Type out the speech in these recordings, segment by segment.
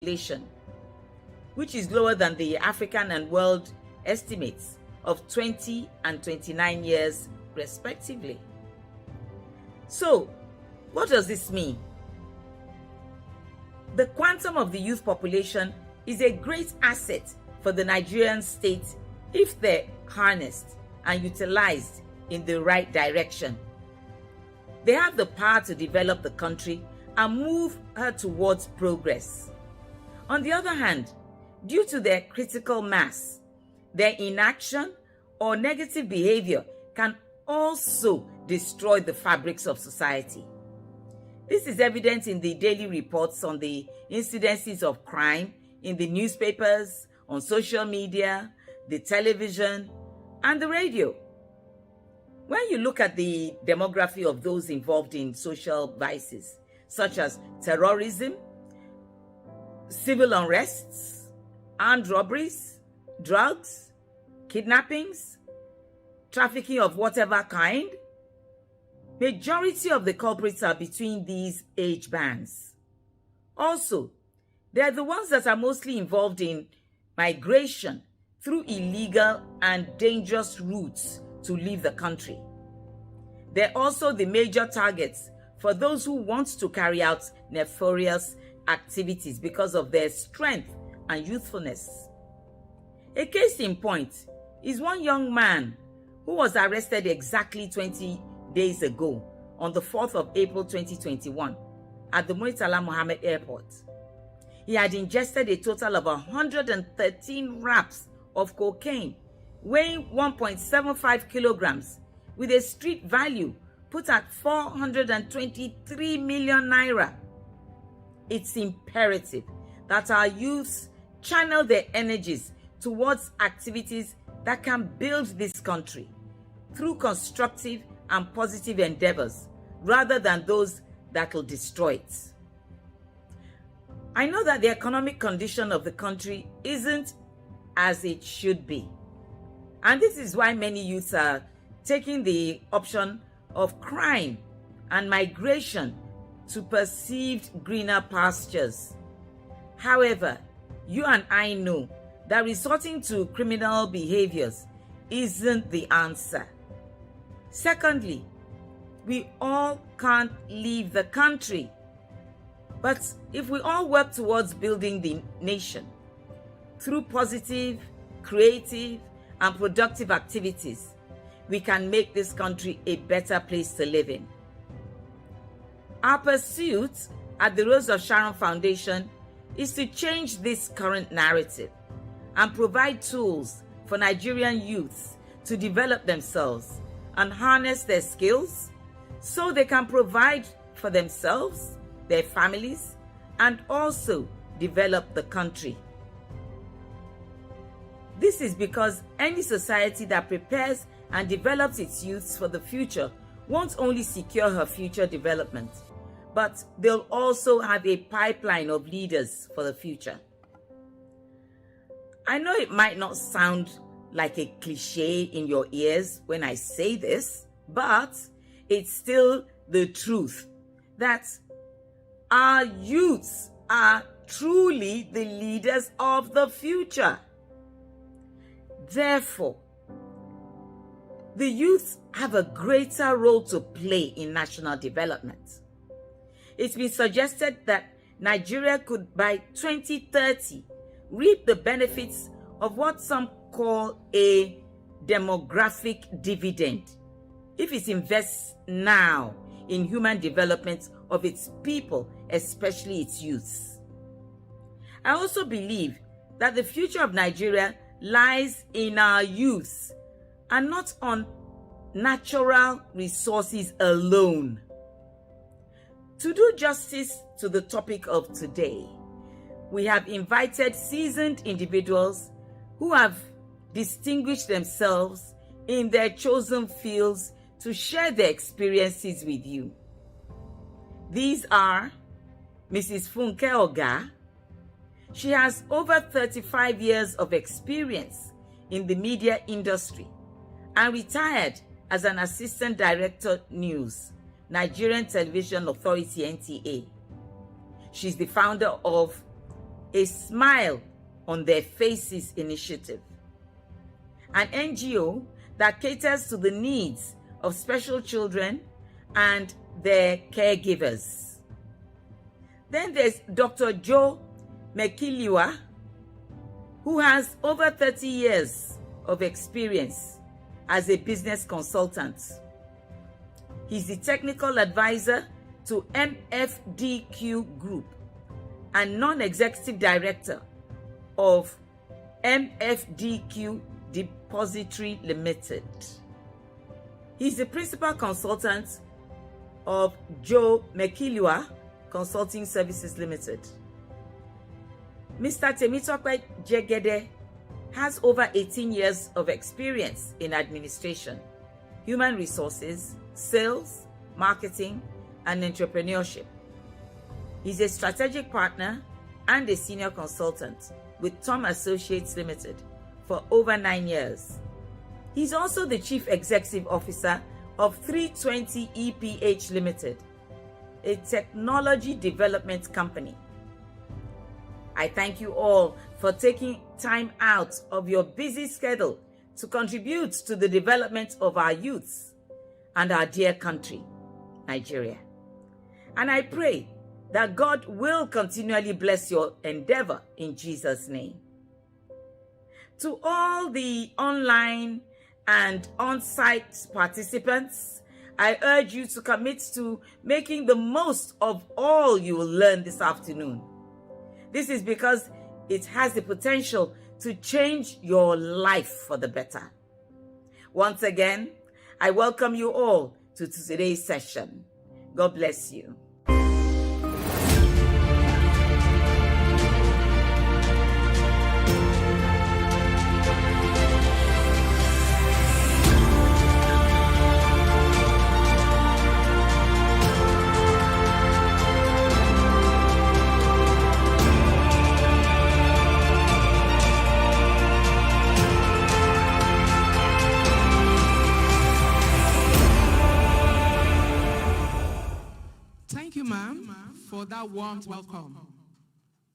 population, which is lower than the African and world estimates of 20 and 29 years respectively. So, what does this mean? The quantum of the youth population is a great asset for the Nigerian state if they're harnessed and utilized in the right direction. They have the power to develop the country and move her towards progress. On the other hand, due to their critical mass, their inaction or negative behavior can also destroy the fabrics of society. This is evident in the daily reports on the incidences of crime in the newspapers, on social media, the television, and the radio. When you look at the demography of those involved in social vices, such as terrorism, civil unrests, armed robberies, drugs, kidnappings, trafficking of whatever kind, majority of the culprits are between these age bands. Also, they are the ones that are mostly involved in migration through illegal and dangerous routes to leave the country. They're also the major targets for those who want to carry out nefarious activities because of their strength and youthfulness. A case in point is one young man who was arrested exactly 20 days ago on the 4th of April 2021 at the Murtala Mohammed Airport. He had ingested a total of 113 wraps of cocaine weighing 1.75 kilograms with a street value put at 423 million naira. It's imperative that our youths channel their energies towards activities that can build this country through constructive and positive endeavors rather than those that will destroy it. I know that the economic condition of the country isn't as it should be. And this is why many youths are taking the option of crime and migration to perceived greener pastures. However, you and I know that resorting to criminal behaviors isn't the answer. Secondly, we all can't leave the country. But if we all work towards building the nation through positive, creative, and productive activities, we can make this country a better place to live in. Our pursuit at the Rose of Sharon Foundation is to change this current narrative and provide tools for Nigerian youths to develop themselves and harness their skills so they can provide for themselves, their families, and also develop the country. This is because any society that prepares and develops its youths for the future won't only secure her future development, but they'll also have a pipeline of leaders for the future. I know it might not sound like a cliche in your ears when I say this, but it's still the truth that our youths are truly the leaders of the future. Therefore, the youth have a greater role to play in national development. It's been suggested that Nigeria could by 2030 reap the benefits of what some call a demographic dividend if it invests now in human development of its people, especially its youths. I also believe that the future of Nigeria lies in our youths and not on natural resources alone. To do justice to the topic of today, we have invited seasoned individuals who have distinguished themselves in their chosen fields to share their experiences with you. These are Mrs. Funke Oga. She has over 35 years of experience in the media industry and retired as an Assistant Director News, Nigerian Television Authority (NTA). She's the founder of a Smile on Their Faces initiative, an NGO that caters to the needs of special children and their caregivers. Then there's Dr. Joe Mekiliwa, who has over 30 years of experience as a business consultant. He's the technical advisor to MFDQ Group and non-executive director of MFDQ Depository Limited. He's the principal consultant of Joe Mekiliwa Consulting Services Limited. Mr. Temitope Jegede has over 18 years of experience in administration, human resources, sales, marketing, and entrepreneurship. He's a strategic partner and a senior consultant with Tom Associates Limited for over 9 years. He's also the Chief Executive Officer of 320 EPH Limited, a technology development company. I thank you all for taking time out of your busy schedule to contribute to the development of our youths and our dear country, Nigeria. And I pray that God will continually bless your endeavor in Jesus' name. To all the online and on-site participants, I urge you to commit to making the most of all you will learn this afternoon. This is because it has the potential to change your life for the better. Once again, I welcome you all to today's session. God bless you. For that warm welcome.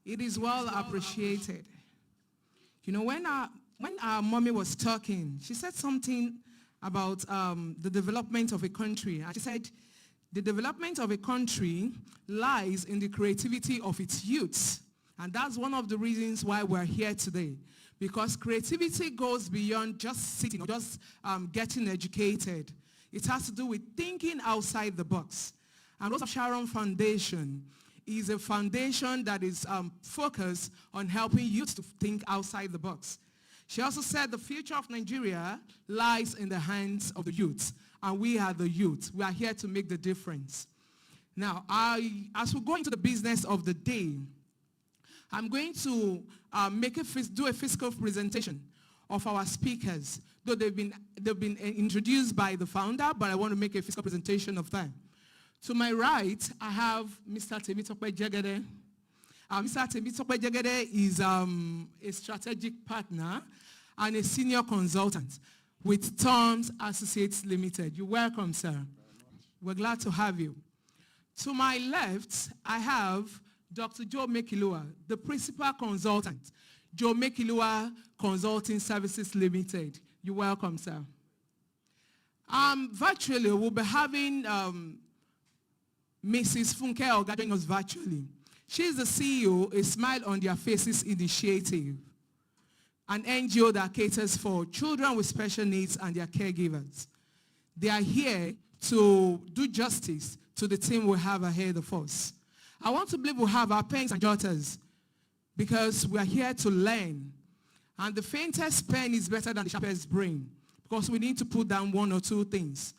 It is well appreciated. You know, when our mommy was talking, she said something about the development of a country. And she said, the development of a country lies in the creativity of its youths. And that's one of the reasons why we're here today. Because creativity goes beyond just sitting or just getting educated. It has to do with thinking outside the box. And also Sharon Foundation is a foundation that is focused on helping youth to think outside the box. She also said the future of Nigeria lies in the hands of the youth, and we are the youth. We are here to make the difference. Now, as we go into the business of the day, I'm going to do a physical presentation of our speakers, though they've been introduced by the founder, but I want to make a physical presentation of them. To my right, I have Mr. Temitope Jegede. Mr. Temitope Jegede is a strategic partner and a senior consultant with Tom's Associates Limited. You're welcome, sir. We're glad to have you. To my left, I have Dr. Joe Mekiliwa, the principal consultant, Joe Mekiliwa Consulting Services Limited. You're welcome, sir. Virtually, we'll be having Mrs. Funke Oga joining us virtually. She's the CEO, A Smile on Their Faces initiative, an NGO that caters for children with special needs and their caregivers. They are here to do justice to the team we have ahead of us. I want to believe we have our pens and jotters because we are here to learn. And the faintest pen is better than the sharpest brain because we need to put down one or two things.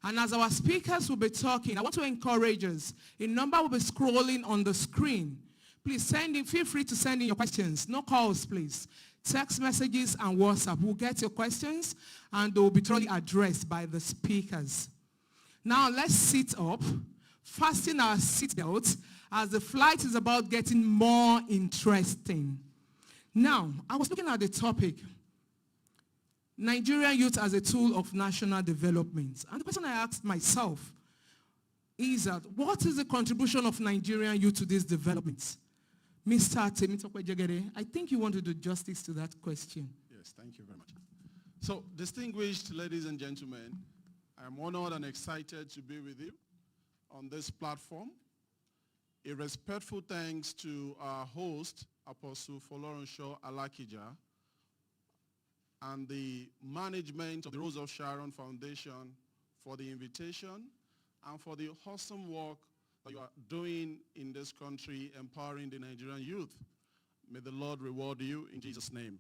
And as our speakers will be talking, I want to encourage us. A number will be scrolling on the screen. Please feel free to send in your questions. No calls, please. Text messages and WhatsApp. We'll get your questions and they will be thoroughly addressed by the speakers. Now let's sit up, fasten our seatbelts as the flight is about getting more interesting. Now, I was looking at the topic, Nigerian youth as a tool of national development. And the question I asked myself is that what is the contribution of Nigerian youth to these developments? Mr. Temitope Jegede, I think you want to do justice to that question. Yes, thank you very much. So, distinguished ladies and gentlemen, I'm honored and excited to be with you on this platform. A respectful thanks to our host, Apostle Folorunsho Alakija, and the management of the Rose of Sharon Foundation for the invitation and for the awesome work that you are doing in this country, empowering the Nigerian youth. May the Lord reward you in Jesus' name.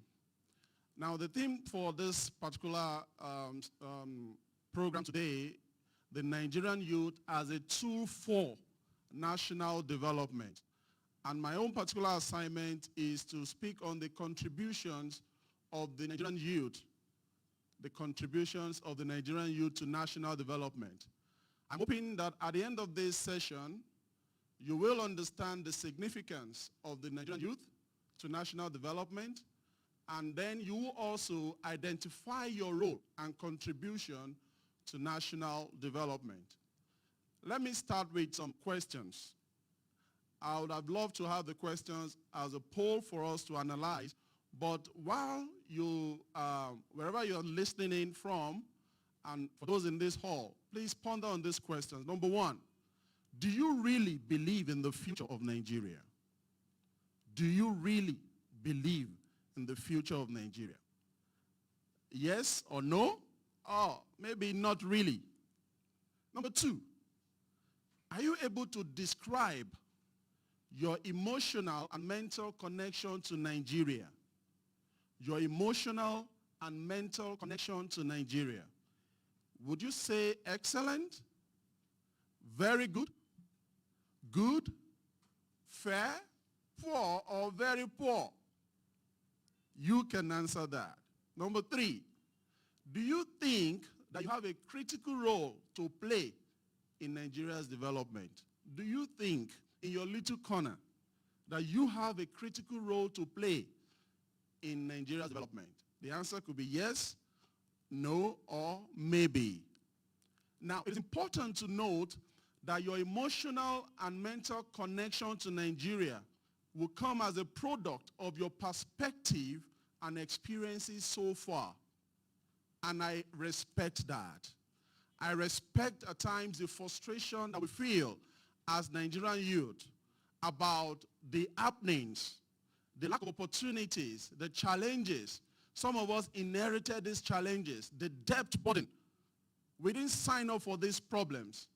Now, the theme for this particular program today, the Nigerian youth as a tool for national development. And my own particular assignment is to speak on the contributions of the Nigerian youth, the contributions of the Nigerian youth to national development. I'm hoping that at the end of this session, you will understand the significance of the Nigerian youth to national development, and then you will also identify your role and contribution to national development. Let me start with some questions. I would have loved to have the questions as a poll for us to analyze, but while you, wherever you're listening in from, and for those in this hall, please ponder on these questions. Number one, do you really believe in the future of Nigeria? Do you really believe in the future of Nigeria? Yes or no? Or maybe not really. Number two, are you able to describe your emotional and mental connection to Nigeria? Your emotional and mental connection to Nigeria. Would you say excellent, very good, good, fair, poor, or very poor? You can answer that. Number three, do you think that you have a critical role to play in Nigeria's development? Do you think in your little corner that you have a critical role to play in Nigeria's development? The answer could be yes, no, or maybe. Now, it's important to note that your emotional and mental connection to Nigeria will come as a product of your perspective and experiences so far. And I respect that. I respect at times the frustration that we feel as Nigerian youth about the happenings, the lack of opportunities, the challenges. Some of us inherited these challenges, the debt burden. We didn't sign up for these problems.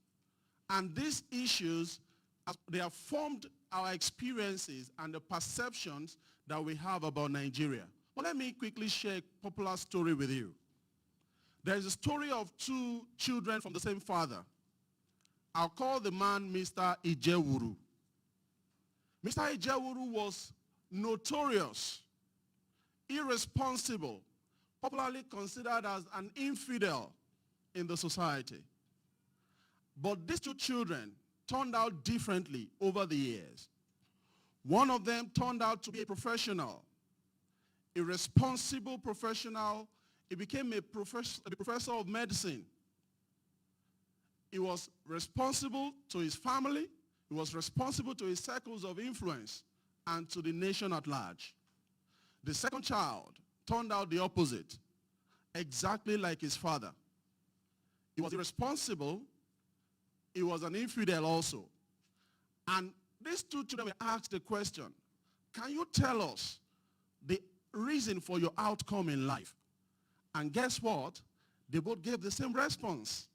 And these issues, they have formed our experiences and the perceptions that we have about Nigeria. But let me quickly share a popular story with you. There is a story of two children from the same father. I'll call the man Mr. Ijewuru. Mr. Ijewuru was notorious, irresponsible, popularly considered as an infidel in the society. But these two children turned out differently over the years. One of them turned out to be a professional, a responsible professional. He became a professor of medicine. He was responsible to his family. He was responsible to his circles of influence and to the nation at large. The second child turned out the opposite, exactly like his father. He was irresponsible. He was an infidel also. And these two children were asked the question, can you tell us the reason for your outcome in life? And guess what? They both gave the same response.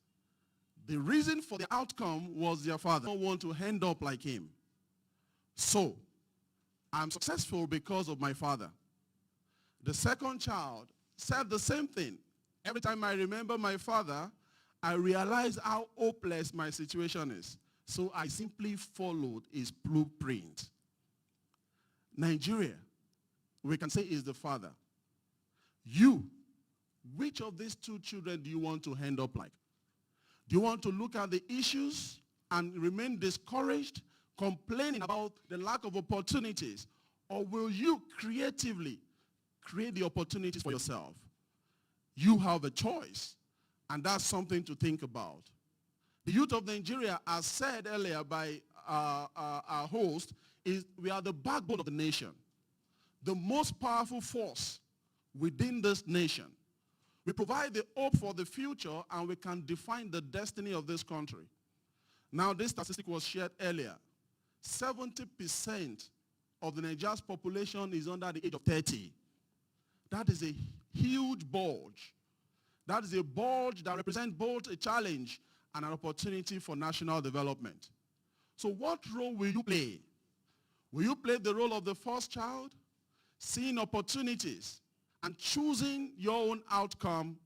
The reason for the outcome was their father. They don't want to end up like him. So, I'm successful because of my father. The second child said the same thing. Every time I remember my father, I realize how hopeless my situation is. So I simply followed his blueprint. Nigeria, we can say, is the father. You, which of these two children do you want to end up like? Do you want to look at the issues and remain discouraged, complaining about the lack of opportunities? Or will you creatively create the opportunities for yourself? You have a choice, and that's something to think about. The youth of Nigeria, as said earlier by our host, we are the backbone of the nation, the most powerful force within this nation. We provide the hope for the future, and we can define the destiny of this country. Now, this statistic was shared earlier. 70% of the Nigeria's population is under the age of 30. That is a huge bulge. That is a bulge that represents both a challenge and an opportunity for national development. So what role will you play? Will you play the role of the first child, seeing opportunities and choosing your own outcome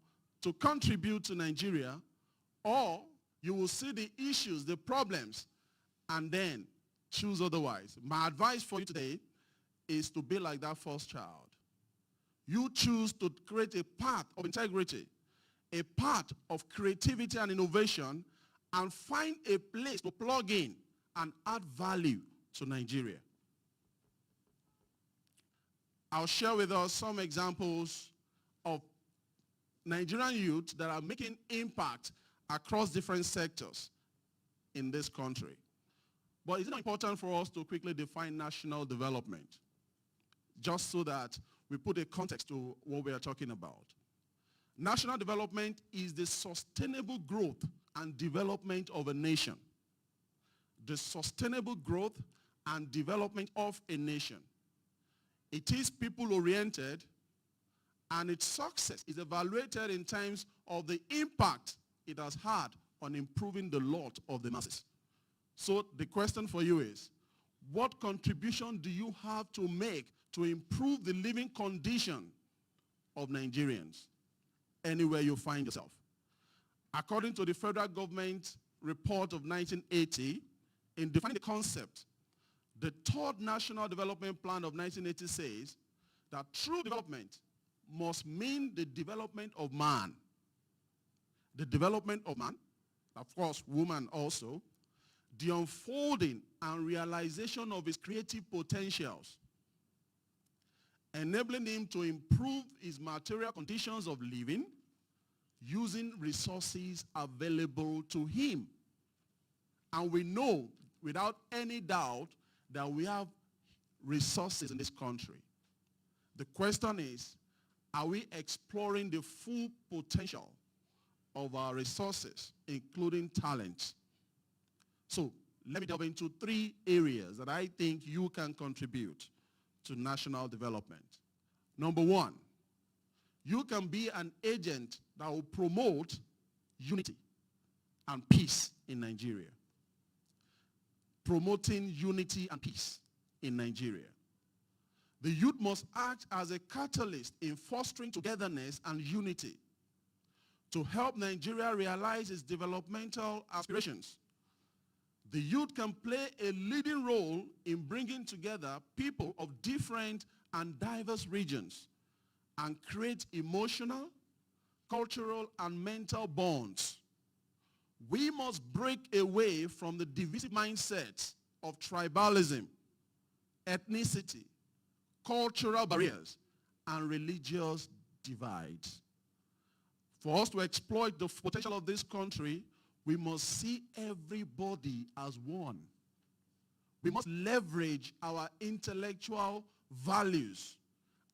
to contribute to Nigeria, or you will see the issues, the problems, and then choose otherwise? My advice for you today is to be like that first child. You choose to create a path of integrity, a path of creativity and innovation, and find a place to plug in and add value to Nigeria. I'll share with us some examples of Nigerian youth that are making impact across different sectors in this country. But it's not important for us to quickly define national development, just so that we put a context to what we are talking about. National development is the sustainable growth and development of a nation. The sustainable growth and development of a nation. It is people-oriented, and its success is evaluated in terms of the impact it has had on improving the lot of the masses. So the question for you is, what contribution do you have to make to improve the living condition of Nigerians anywhere you find yourself? According to the federal government report of 1980, in defining the concept, the third National Development Plan of 1980 says that true development must mean the development of man. The development of man, of course, woman also, the unfolding and realization of his creative potentials, enabling him to improve his material conditions of living using resources available to him. And we know without any doubt that we have resources in this country. The question is, are we exploring the full potential of our resources, including talent? So let me delve into 3 areas that I think you can contribute to national development. Number 1, you can be an agent that will promote unity and peace in Nigeria. Promoting unity and peace in Nigeria. The youth must act as a catalyst in fostering togetherness and unity to help Nigeria realize its developmental aspirations. The youth can play a leading role in bringing together people of different and diverse regions and create emotional, cultural, and mental bonds. We must break away from the divisive mindsets of tribalism, ethnicity, cultural barriers, and religious divides. For us to exploit the potential of this country, we must see everybody as one. We must leverage our intellectual values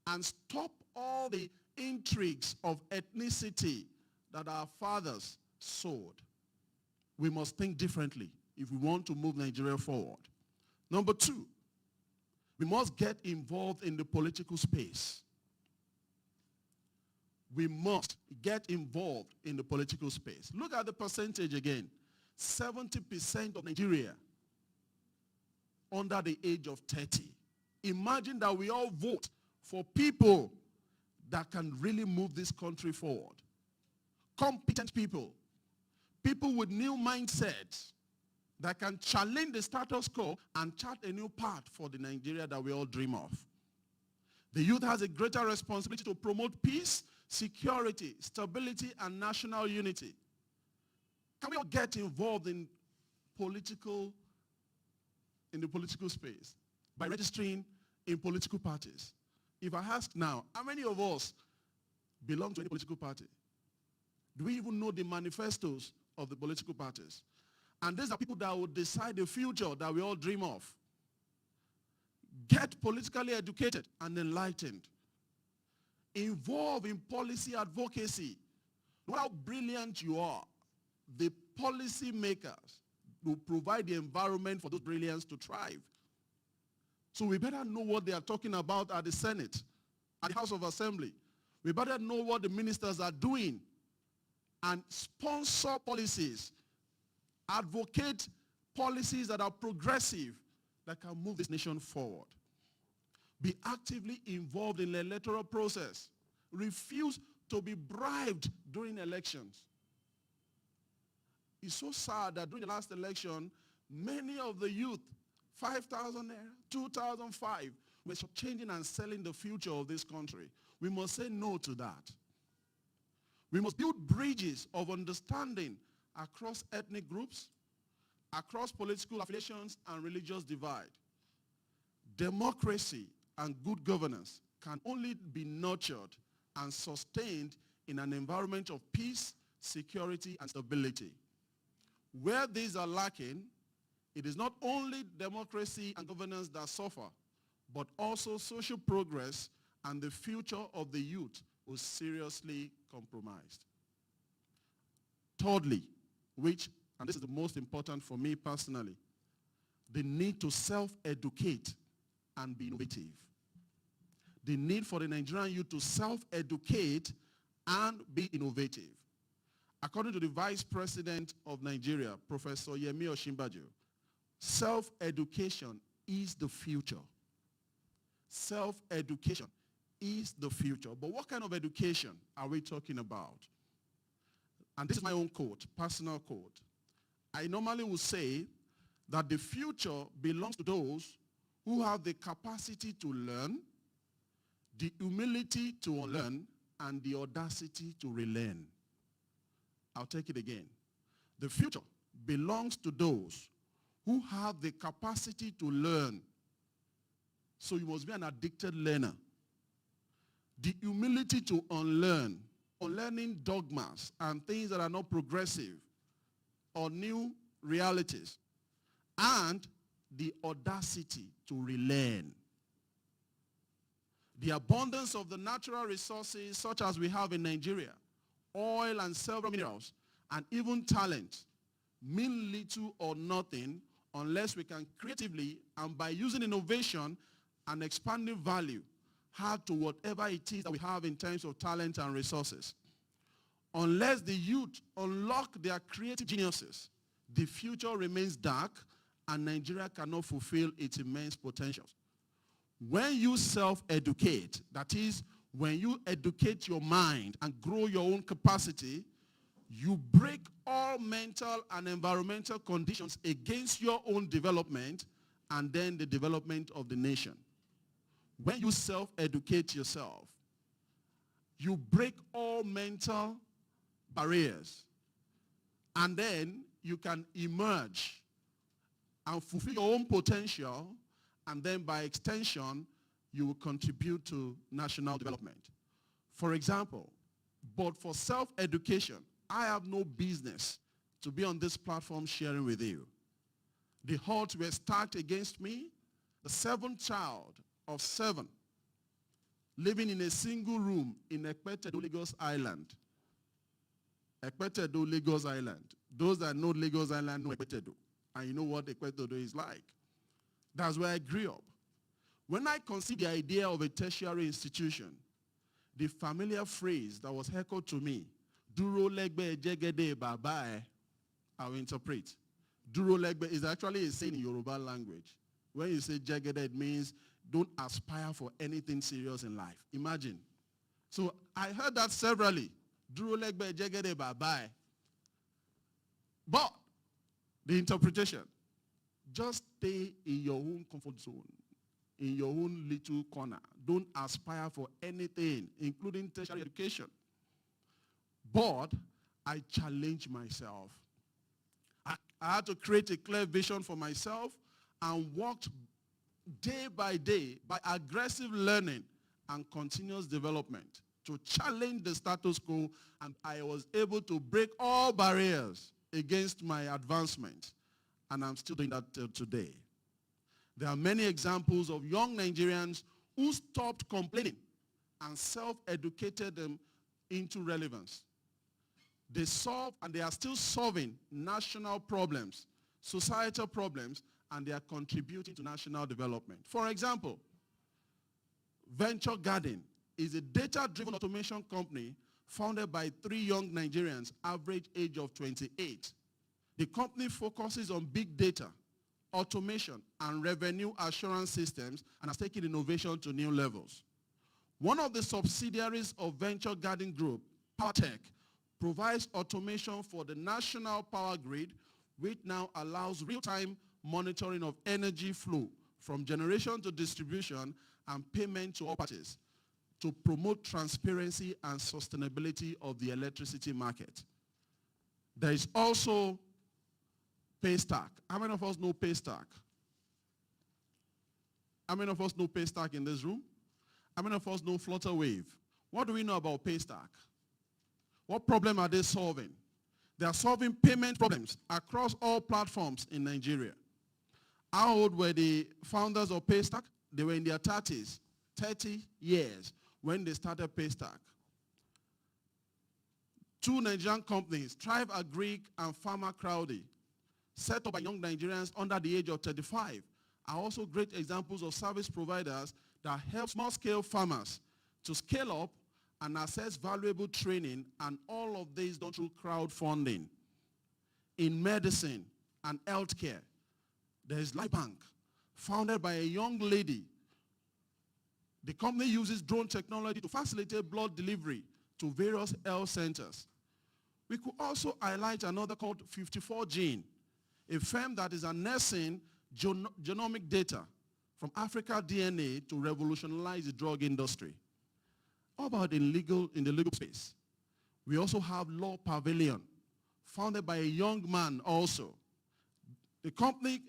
and stop all the intrigues of ethnicity that our fathers sowed. We must think differently if we want to move Nigeria forward. Number 2, we must get involved in the political space. We must get involved in the political space. Look at the percentage again. 70% of Nigeria under the age of 30. Imagine that we all vote for people that can really move this country forward. Competent people. People with new mindsets that can challenge the status quo and chart a new path for the Nigeria that we all dream of. The youth has a greater responsibility to promote peace, security, stability, and national unity. Can we all get involved in the political space by registering in political parties? If I ask now, how many of us belong to any political party? Do we even know the manifestos of the political parties? And these are people that will decide the future that we all dream of. Get politically educated and enlightened. Involve in policy advocacy. No matter how brilliant you are, the policy makers will provide the environment for those brilliance to thrive. So we better know what they are talking about at the Senate, at the House of Assembly. We better know what the ministers are doing and sponsor policies, advocate policies that are progressive, that can move this nation forward. Be actively involved in the electoral process. Refuse to be bribed during elections. It's so sad that during the last election, many of the youth, 5,000 naira, 2,005, were changing and selling the future of this country. We must say no to that. We must build bridges of understanding across ethnic groups, across political affiliations and religious divide. Democracy and good governance can only be nurtured and sustained in an environment of peace, security, and stability. Where these are lacking, it is not only democracy and governance that suffer, but also social progress and the future of the youth is seriously compromised. Thirdly, and this is the most important for me personally, the need to self-educate and be innovative. The need for the Nigerian youth to self-educate and be innovative. According to the Vice President of Nigeria, Professor Yemi Osinbajo, self-education is the future. Self-education is the future. But what kind of education are we talking about? And this is my own quote, personal quote. I normally will say that the future belongs to those who have the capacity to learn, the humility to unlearn, and the audacity to relearn. I'll take it again. The future belongs to those who have the capacity to learn. So you must be an addicted learner. The humility to unlearn, unlearning dogmas and things that are not progressive or new realities, and the audacity to relearn. The abundance of the natural resources such as we have in Nigeria, oil and several minerals, and even talent, mean little or nothing unless we can creatively and by using innovation and expanding value add to whatever it is that we have in terms of talent and resources. Unless the youth unlock their creative geniuses, the future remains dark and Nigeria cannot fulfill its immense potentials. When you self-educate, that is, when you educate your mind and grow your own capacity, you break all mental and environmental conditions against your own development and then the development of the nation. When you self-educate yourself, you break all mental barriers, and then you can emerge and fulfill your own potential, and then by extension, you will contribute to national development. For example, but for self-education, I have no business to be on this platform sharing with you. The odds were stacked against me. The seventh child of 7 living in a single room in Ekpetedo, Lagos Island. Ekpetedo, Lagos Island. Those that know Lagos Island know Ekpetedo. And you know what Ekpetedo is like. That's where I grew up. When I conceived the idea of a tertiary institution, the familiar phrase that was echoed to me, Duro legbe jegede babae, I will interpret. Duro legbe is actually a saying in Yoruba language. When you say jegede, it means don't aspire for anything serious in life. Imagine. So I heard that severally. Duro legbe jegede babae. But the interpretation, just stay in your own comfort zone, in your own little corner. Don't aspire for anything, including tertiary education. But I challenged myself. I had to create a clear vision for myself and worked day by day by aggressive learning and continuous development to challenge the status quo, and I was able to break all barriers against my advancement, and I'm still doing that till today. There are many examples of young Nigerians who stopped complaining and self-educated them into relevance. They solve and they are still solving national problems, societal problems, and they are contributing to national development. For example, Venture Garden is a data-driven automation company founded by 3 young Nigerians, average age of 28. The company focuses on big data, automation, and revenue assurance systems and has taken innovation to new levels. One of the subsidiaries of Venture Garden Group, PowerTech, provides automation for the national power grid, which now allows real-time monitoring of energy flow from generation to distribution and payment to all parties to promote transparency and sustainability of the electricity market. There is also Paystack. How many of us know Paystack? How many of us know Paystack in this room? How many of us know Flutterwave? What do we know about Paystack? What problem are they solving? They are solving payment problems across all platforms in Nigeria. How old were the founders of Paystack? They were in their 30s, 30 years when they started Paystack. 2 Nigerian companies, Thrive Agric and Farmer Crowdy, set up by young Nigerians under the age of 35, are also great examples of service providers that help small-scale farmers to scale up and access valuable training, and all of this done through crowdfunding. In medicine and healthcare, there is LifeBank, founded by a young lady. The company uses drone technology to facilitate blood delivery to various health centers. We could also highlight another called 54Gene, a firm that is harnessing genomic data from Africa DNA to revolutionize the drug industry. How about in the legal space? We also have Law Pavilion, founded by a young man also. The company's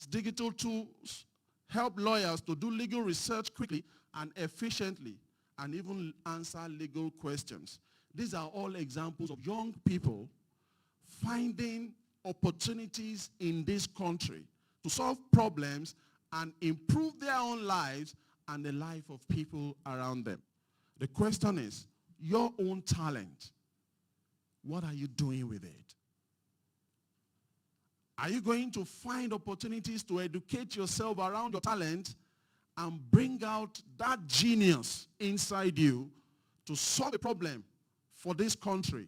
digital tools help lawyers to do legal research quickly and efficiently and even answer legal questions. These are all examples of young people finding opportunities in this country to solve problems and improve their own lives and the life of people around them. The question is, your own talent, what are you doing with it? Are you going to find opportunities to educate yourself around your talent and bring out that genius inside you to solve a problem for this country?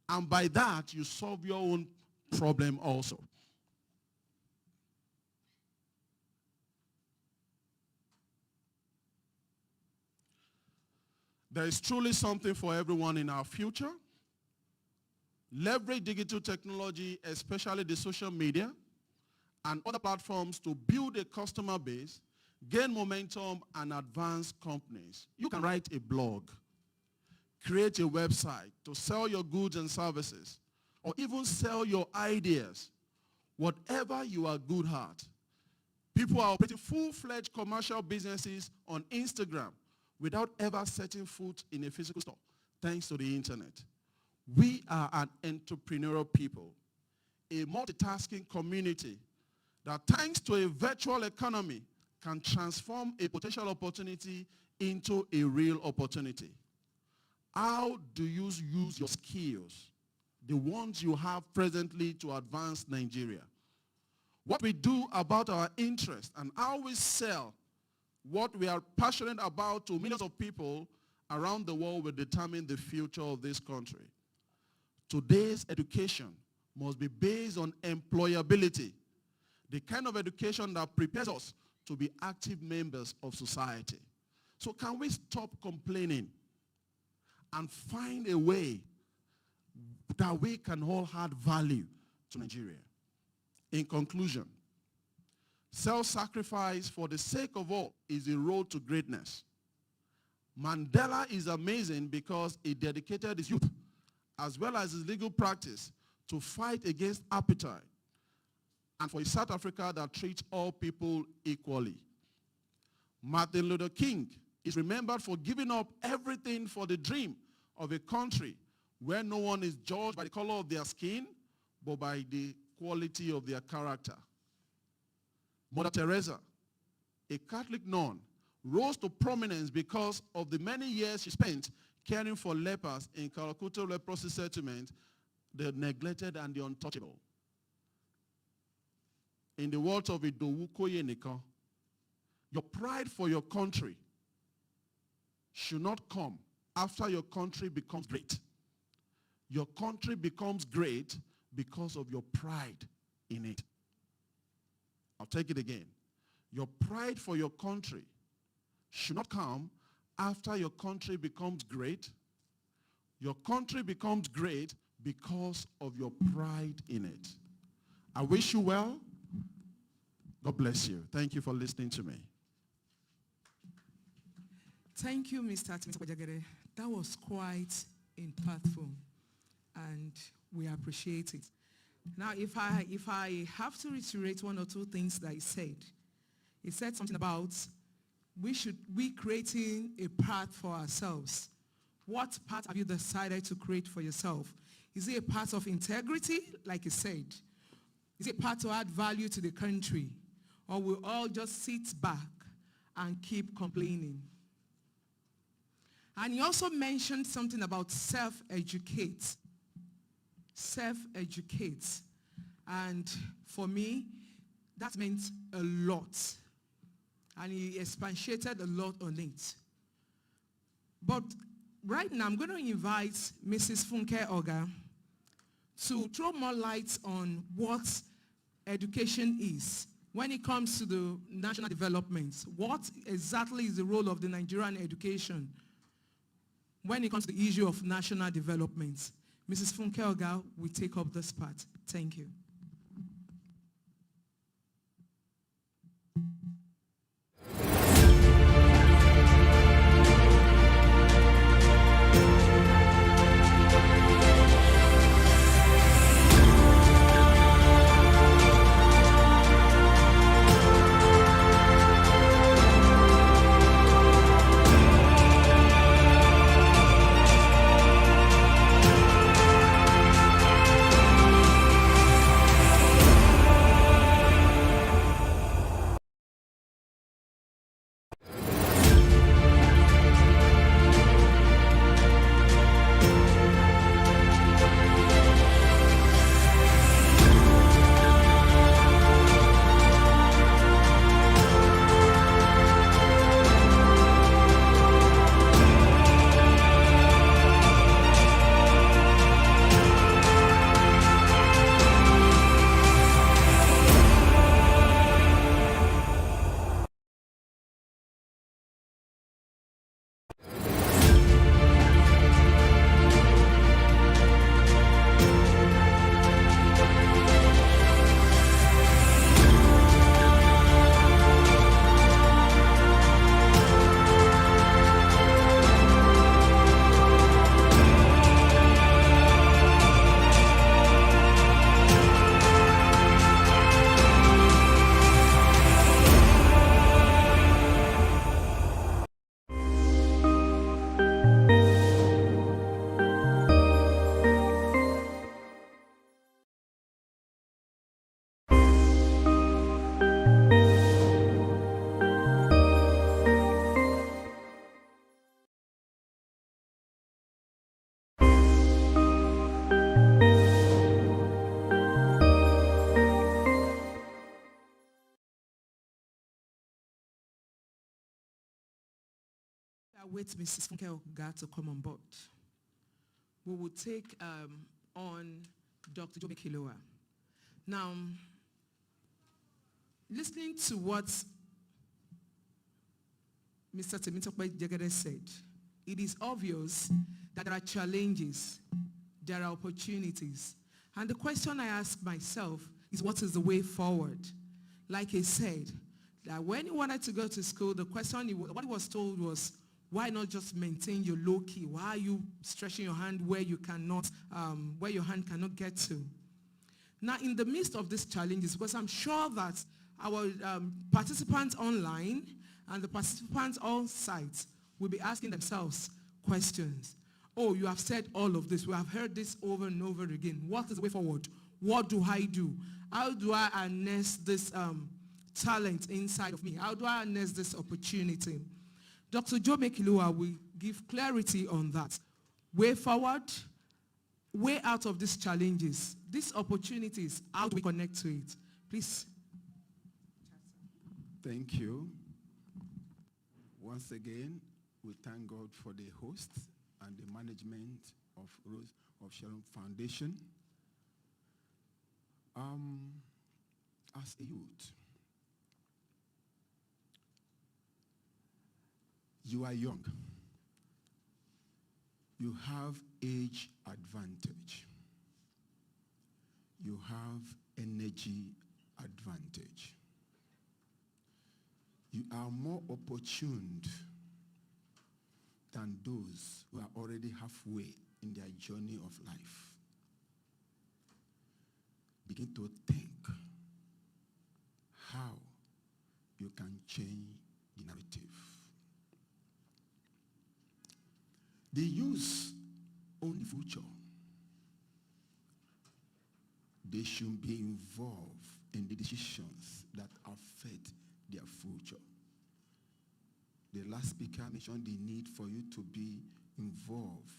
And by that, you solve your own problem also. There is truly something for everyone in our future. Leverage digital technology, especially the social media and other platforms, to build a customer base, gain momentum, and advance companies. You can write a blog, create a website to sell your goods and services, or even sell your ideas. Whatever you are good at. People are operating full-fledged commercial businesses on Instagram without ever setting foot in a physical store, thanks to the internet. We are an entrepreneurial people, a multitasking community that, thanks to a virtual economy, can transform a potential opportunity into a real opportunity. How do you use your skills, the ones you have presently, to advance Nigeria? What we do about our interests and how we sell what we are passionate about to millions of people around the world will determine the future of this country. Today's education must be based on employability, the kind of education that prepares us to be active members of society. So can we stop complaining and find a way that we can all add value to Nigeria? In conclusion, self-sacrifice for the sake of all is the road to greatness. Mandela is amazing because he dedicated his youth as well as his legal practice to fight against apartheid and for a South Africa that treats all people equally. Martin Luther King is remembered for giving up everything for the dream of a country where no one is judged by the color of their skin, but by the quality of their character. Mother Teresa a Catholic nun, rose to prominence because of the many years she spent caring for lepers in Calcutta leprosy settlement, the neglected and the untouchable. In the words of Idowu Koyeneka, your pride for your country should not come after your country becomes great. Your country becomes great because of your pride in it. I'll take it again. Your pride for your country should not come after your country becomes great. Your country becomes great because of your pride in it. I wish you well. God bless you. Thank you for listening to me. Thank you, Mr. Timothy. That was quite impactful, and we appreciate it. Now, if I have to reiterate one or two things that he said something about we creating a path for ourselves. What path have you decided to create for yourself? Is it a path of integrity, like he said? Is it a path to add value to the country? Or will all just sit back and keep complaining? And he also mentioned something about self-educate. Self-educate. And for me, that meant a lot. And he expatiated a lot on it. But right now, I'm going to invite Mrs. Funke Oga to throw more light on what education is when it comes to the national development. What exactly is the role of the Nigerian education when it comes to the issue of national development? Mrs. Funke Oga will take up this part. Thank you. I wait Mrs. Funke Oga to come on board. We will take on Dr. Jobe Kiloa. Now, listening to what Mr. Temitope Jegede said, it is obvious that there are challenges, there are opportunities. And the question I ask myself is, what is the way forward? Like he said, that when he wanted to go to school, the question, what he was told was, why not just maintain your low key? Why are you stretching your hand where you cannot, where your hand cannot get to? Now, in the midst of these challenges, because I'm sure that our participants online and the participants on site will be asking themselves questions. Oh, you have said all of this. We have heard this over and over again. What is the way forward? What do I do? How do I harness this talent inside of me? How do I harness this opportunity? Dr. Joe Mekilua will give clarity on that. Way forward, way out of these challenges, these opportunities, how do we connect to it? Please. Thank you. Once again, we thank God for the host and the management of Sharon Foundation. As a youth, you are young. You have age advantage. You have energy advantage. You are more opportuned than those who are already halfway in their journey of life. Begin to think how you can change the narrative. The youth own the future. They should be involved in the decisions that affect their future. The last speaker mentioned the need for you to be involved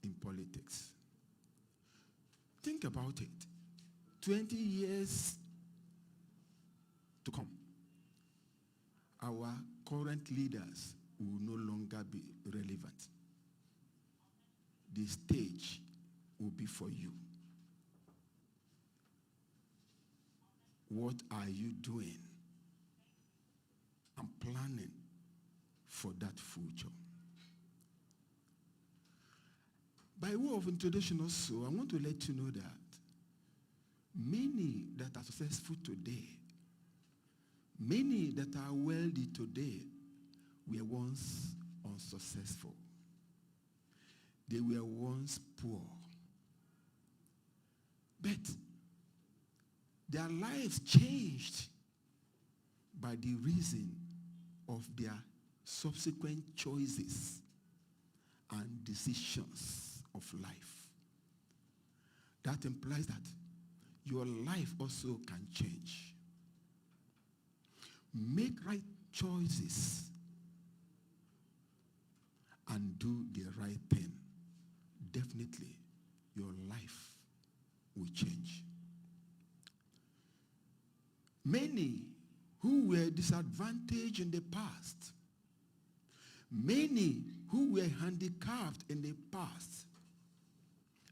in politics. Think about it. 20 years to come, our current leaders will no longer be relevant. The stage will be for you. What are you doing and planning for that future? By way of introduction also, I want to let you know that many that are successful today, many that are wealthy today, were once unsuccessful. They were once poor. But their lives changed by the reason of their subsequent choices and decisions of life. That implies that your life also can change. Make right choices and do the right thing. Definitely, your life will change. Many who were disadvantaged in the past, many who were handicapped in the past,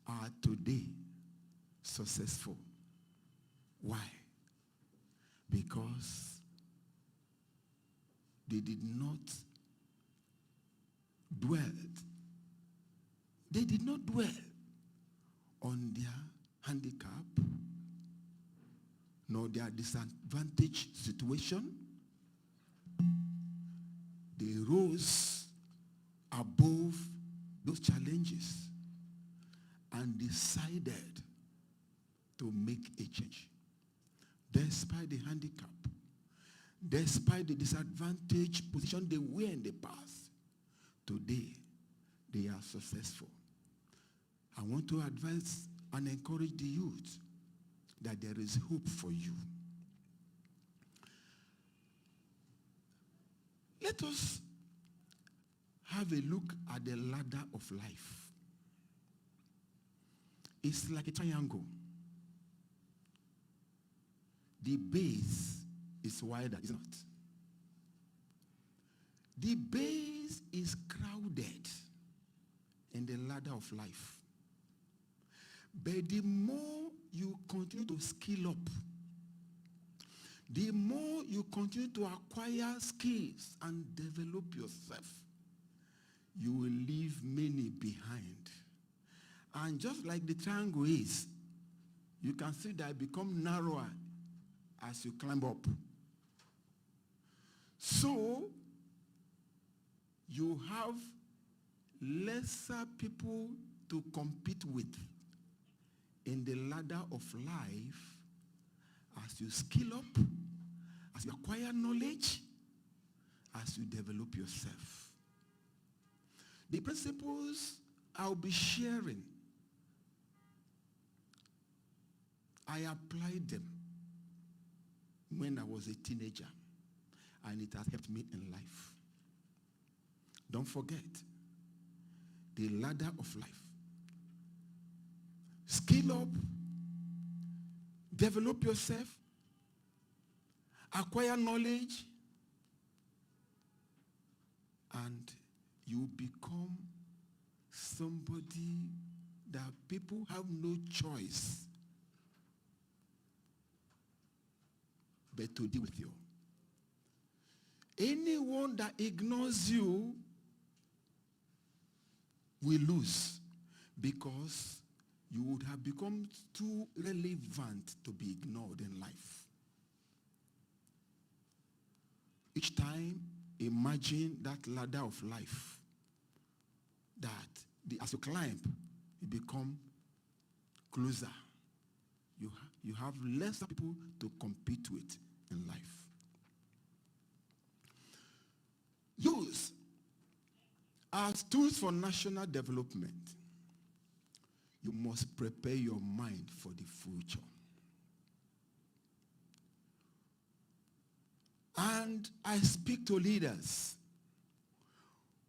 are today successful. Why? Because they did not dwell. They did not dwell on their handicap nor their disadvantaged situation. They rose above those challenges and decided to make a change. Despite the handicap, despite the disadvantaged position they were in the past, today they are successful. I want to advise and encourage the youth that there is hope for you. Let us have a look at the ladder of life. It's like a triangle. The base is wider, is not? The base is crowded in the ladder of life. But the more you continue to skill up, the more you continue to acquire skills and develop yourself, you will leave many behind. And just like the triangle is, you can see that it becomes narrower as you climb up. So, you have lesser people to compete with in the ladder of life as you skill up, as you acquire knowledge, as you develop yourself. The principles I'll be sharing, I applied them when I was a teenager, and it has helped me in life. Don't forget the ladder of life. Skill up, develop yourself, acquire knowledge, and you become somebody that people have no choice but to deal with you. Anyone that ignores you will lose, because you would have become too relevant to be ignored in life. Each time, imagine that ladder of life, that as you climb, you become closer. You have less people to compete with in life. Use as tools for national development. You must prepare your mind for the future. And I speak to leaders.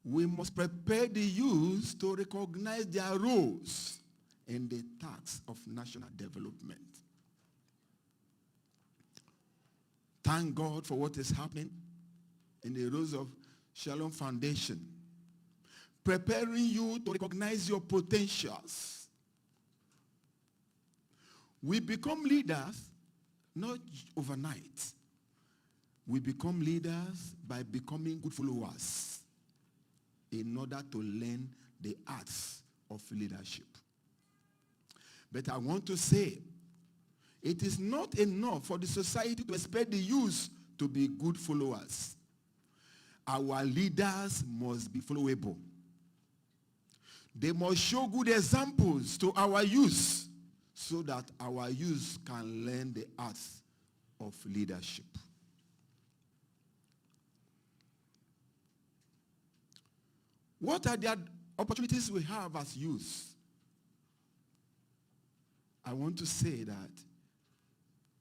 We must prepare the youth to recognize their roles in the tasks of national development. Thank God for what is happening in the roles of Shalom Foundation, preparing you to recognize your potentials. We become leaders not overnight. We become leaders by becoming good followers in order to learn the arts of leadership. But I want to say, it is not enough for the society to expect the youth to be good followers. Our leaders must be followable. They must show good examples to our youth so that our youth can learn the arts of leadership. What are the opportunities we have as youth? I want to say that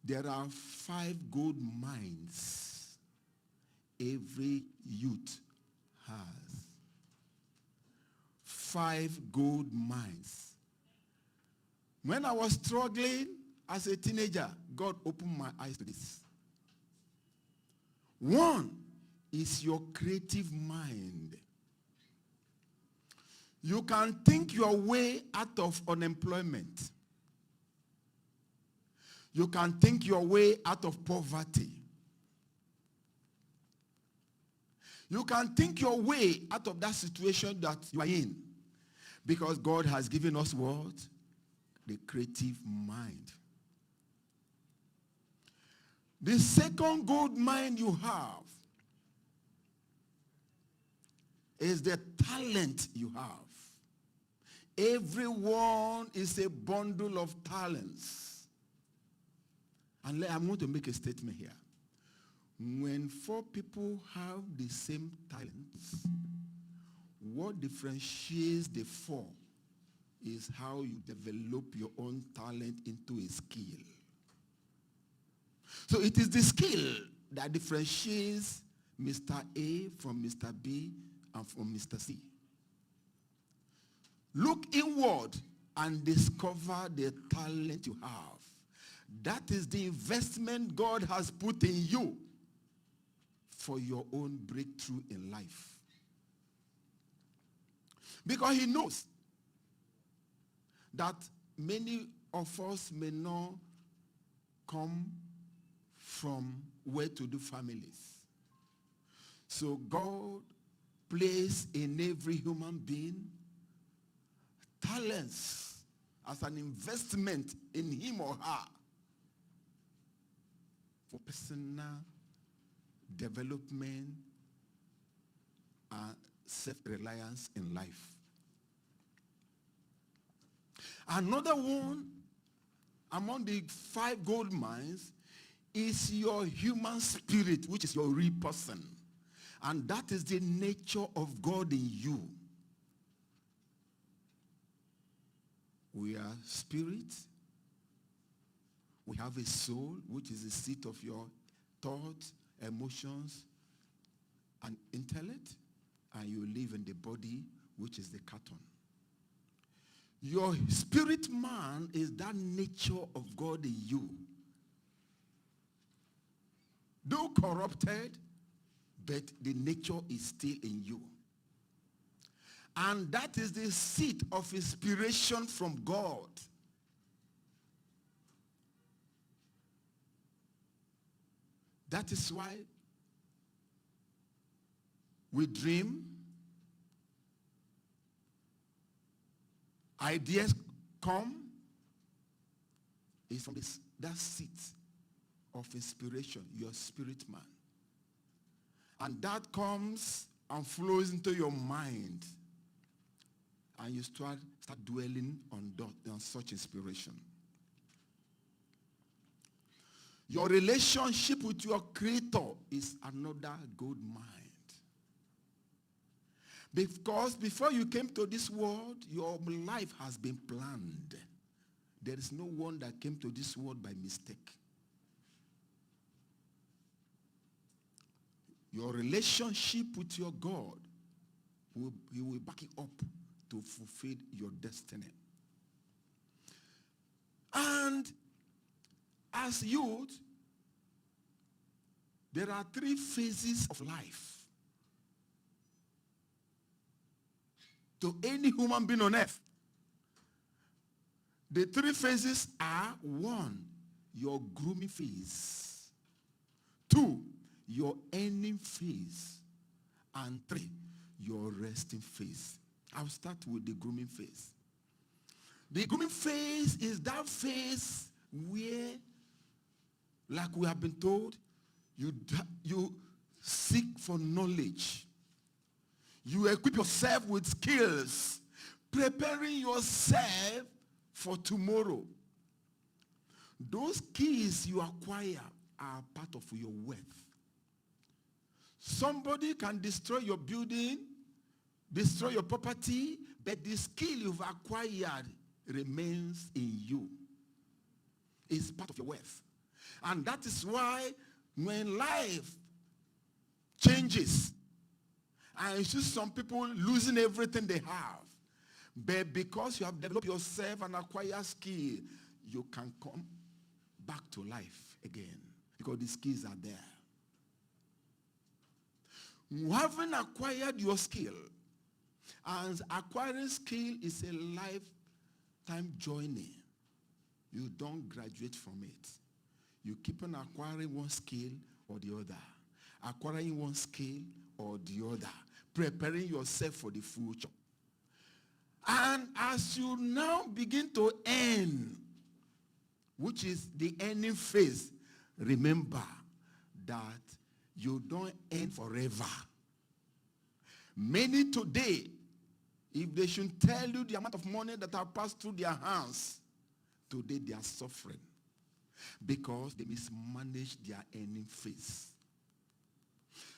there are 5 gold mines every youth has. 5 gold mines. When I was struggling as a teenager, God opened my eyes to this. One is your creative mind. You can think your way out of unemployment. You can think your way out of poverty. You can think your way out of that situation that you are in. Because God has given us what? The creative mind. The second gold mine you have is the talent you have. Everyone is a bundle of talents. And I'm going to make a statement here. When 4 people have the same talents, what differentiates the 4 is how you develop your own talent into a skill. So it is the skill that differentiates Mr. A from Mr. B and from Mr. C. Look inward and discover the talent you have. That is the investment God has put in you for your own breakthrough in life. Because he knows that many of us may not come from well-to-do families. So God placed in every human being talents as an investment in him or her for personal development and self-reliance in life. Another one among the 5 gold mines is your human spirit, which is your real person. And that is the nature of God in you. We are spirit. We have a soul, which is the seat of your thoughts, emotions, and intellect, and you live in the body, which is the carton. Your spirit man is that nature of God in you. Though corrupted, but the nature is still in you. And that is the seat of inspiration from God. That is why we dream, ideas come, is from that seat of inspiration, your spirit man. And that comes and flows into your mind. And you start dwelling on such inspiration. Your relationship with your Creator is another good mind. Because before you came to this world, your life has been planned. There is no one that came to this world by mistake. Your relationship with your God, He will back you up to fulfill your destiny. And as youth, there are 3 phases of life. To any human being on earth. The 3 phases are: 1, your grooming phase; 2, your earning phase; and 3, your resting phase. I'll start with the grooming phase. The grooming phase is that phase where, like we have been told, you seek for knowledge. You equip yourself with skills, preparing yourself for tomorrow. Those skills you acquire are part of your wealth. Somebody can destroy your building, destroy your property, but the skill you've acquired remains in you. It's part of your wealth. And that is why when life changes, and you see some people losing everything they have, but because you have developed yourself and acquired skill, you can come back to life again because the skills are there. Having acquired your skill, and acquiring skill is a lifetime journey. You don't graduate from it. You keep on acquiring one skill or the other, acquiring one skill or the other, preparing yourself for the future. And as you now begin to earn, which is the earning phase, remember that you don't earn forever. Many today, if they should tell you the amount of money that have passed through their hands, today they are suffering because they mismanage their earning phase.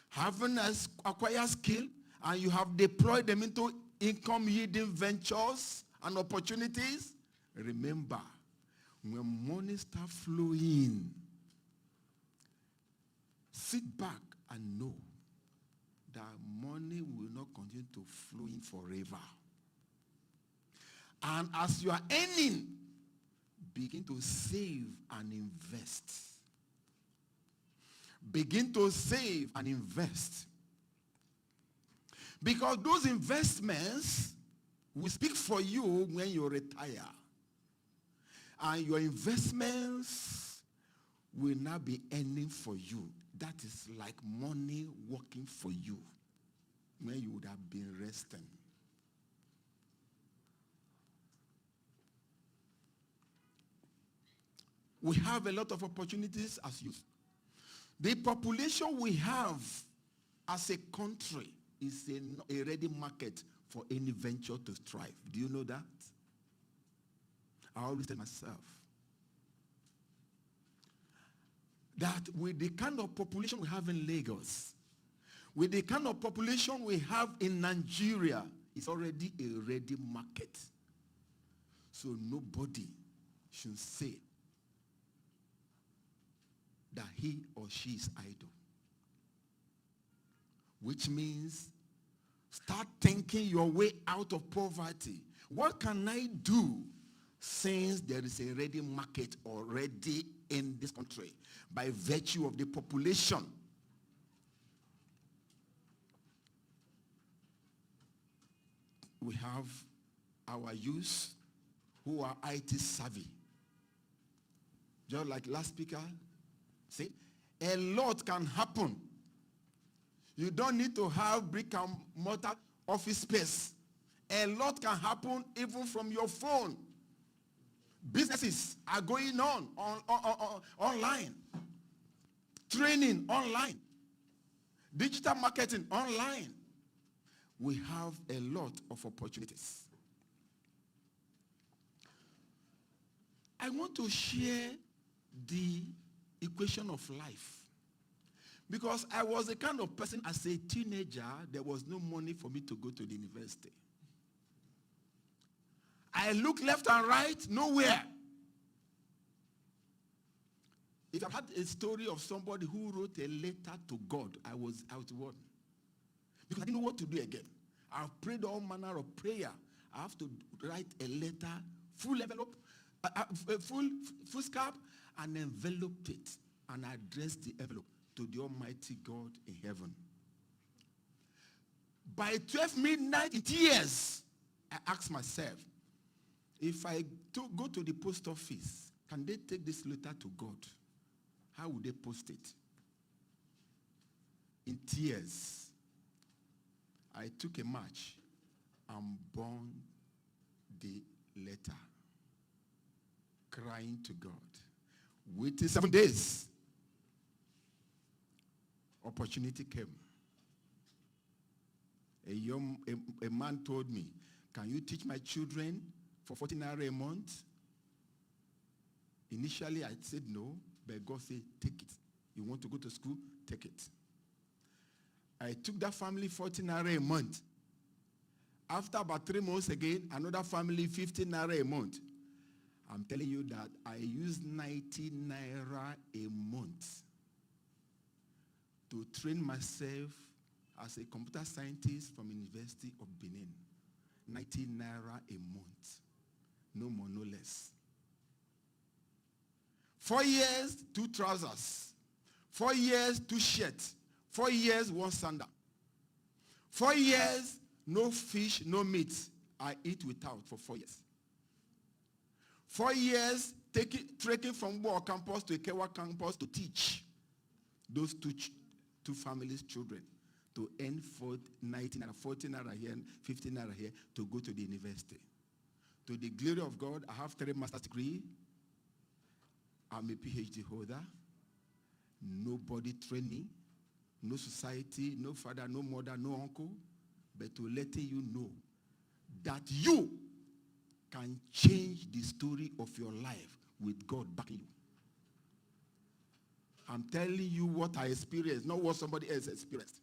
Having acquired skill and you have deployed them into income-yielding ventures and opportunities, remember, when money starts flowing, sit back and know that money will not continue to flow in forever. And as you are earning, begin to save and invest. Begin to save and invest. Because those investments will speak for you when you retire. And your investments will now be earning for you. That is like money working for you when you would have been resting. We have a lot of opportunities as youth. The population we have as a country is a ready market for any venture to thrive. Do you know that? I always tell myself that with the kind of population we have in Lagos, with the kind of population we have in Nigeria, it's already a ready market. So nobody should say that he or she is idle. Which means start thinking your way out of poverty. What can I do since there is a ready market already in this country by virtue of the population? We have our youth who are IT savvy. Just like last speaker said, a lot can happen. You don't need to have brick and mortar office space. A lot can happen even from your phone. Businesses are going on online. Training online. Digital marketing online. We have a lot of opportunities. I want to share the equation of life. Because I was the kind of person, as a teenager, there was no money for me to go to the university. I looked left and right, nowhere. If I've had a story of somebody who wrote a letter to God, I was outward. Because I didn't know what to do again. I've prayed all manner of prayer. I have to write a letter, full envelope, full scalp, and enveloped it. And addressed the envelope to the Almighty God in heaven. By 12 midnight in tears, I asked myself, if I go to the post office, can they take this letter to God? How would they post it? In tears, I took a match and burned the letter, crying to God. Waiting 7 days. Opportunity came. A man told me, can you teach my children for 14 hours a month? Initially, I said no, but God said, take it. You want to go to school? Take it. I took that family 14 hours a month. After about 3 months again, another family 15 naira a month. I'm telling you that I used 90 naira a month to train myself as a computer scientist from University of Benin. 90 naira a month. No more, no less. 4 years, 2 trousers. 4 years, 2 shirts. 4 years, 1 sandal. 4 years, no fish, no meat. I eat without for 4 years. 4 years, trekking from War campus to Ikewa campus to teach those two families' children to earn 19 naira, 14 naira here, 15 naira here to go to the university. To the glory of God, I have 3 master's degrees. I'm a PhD holder. Nobody trained me. No society, no father, no mother, no uncle. But to letting you know that you can change the story of your life with God backing you. I'm telling you what I experienced, not what somebody else experienced.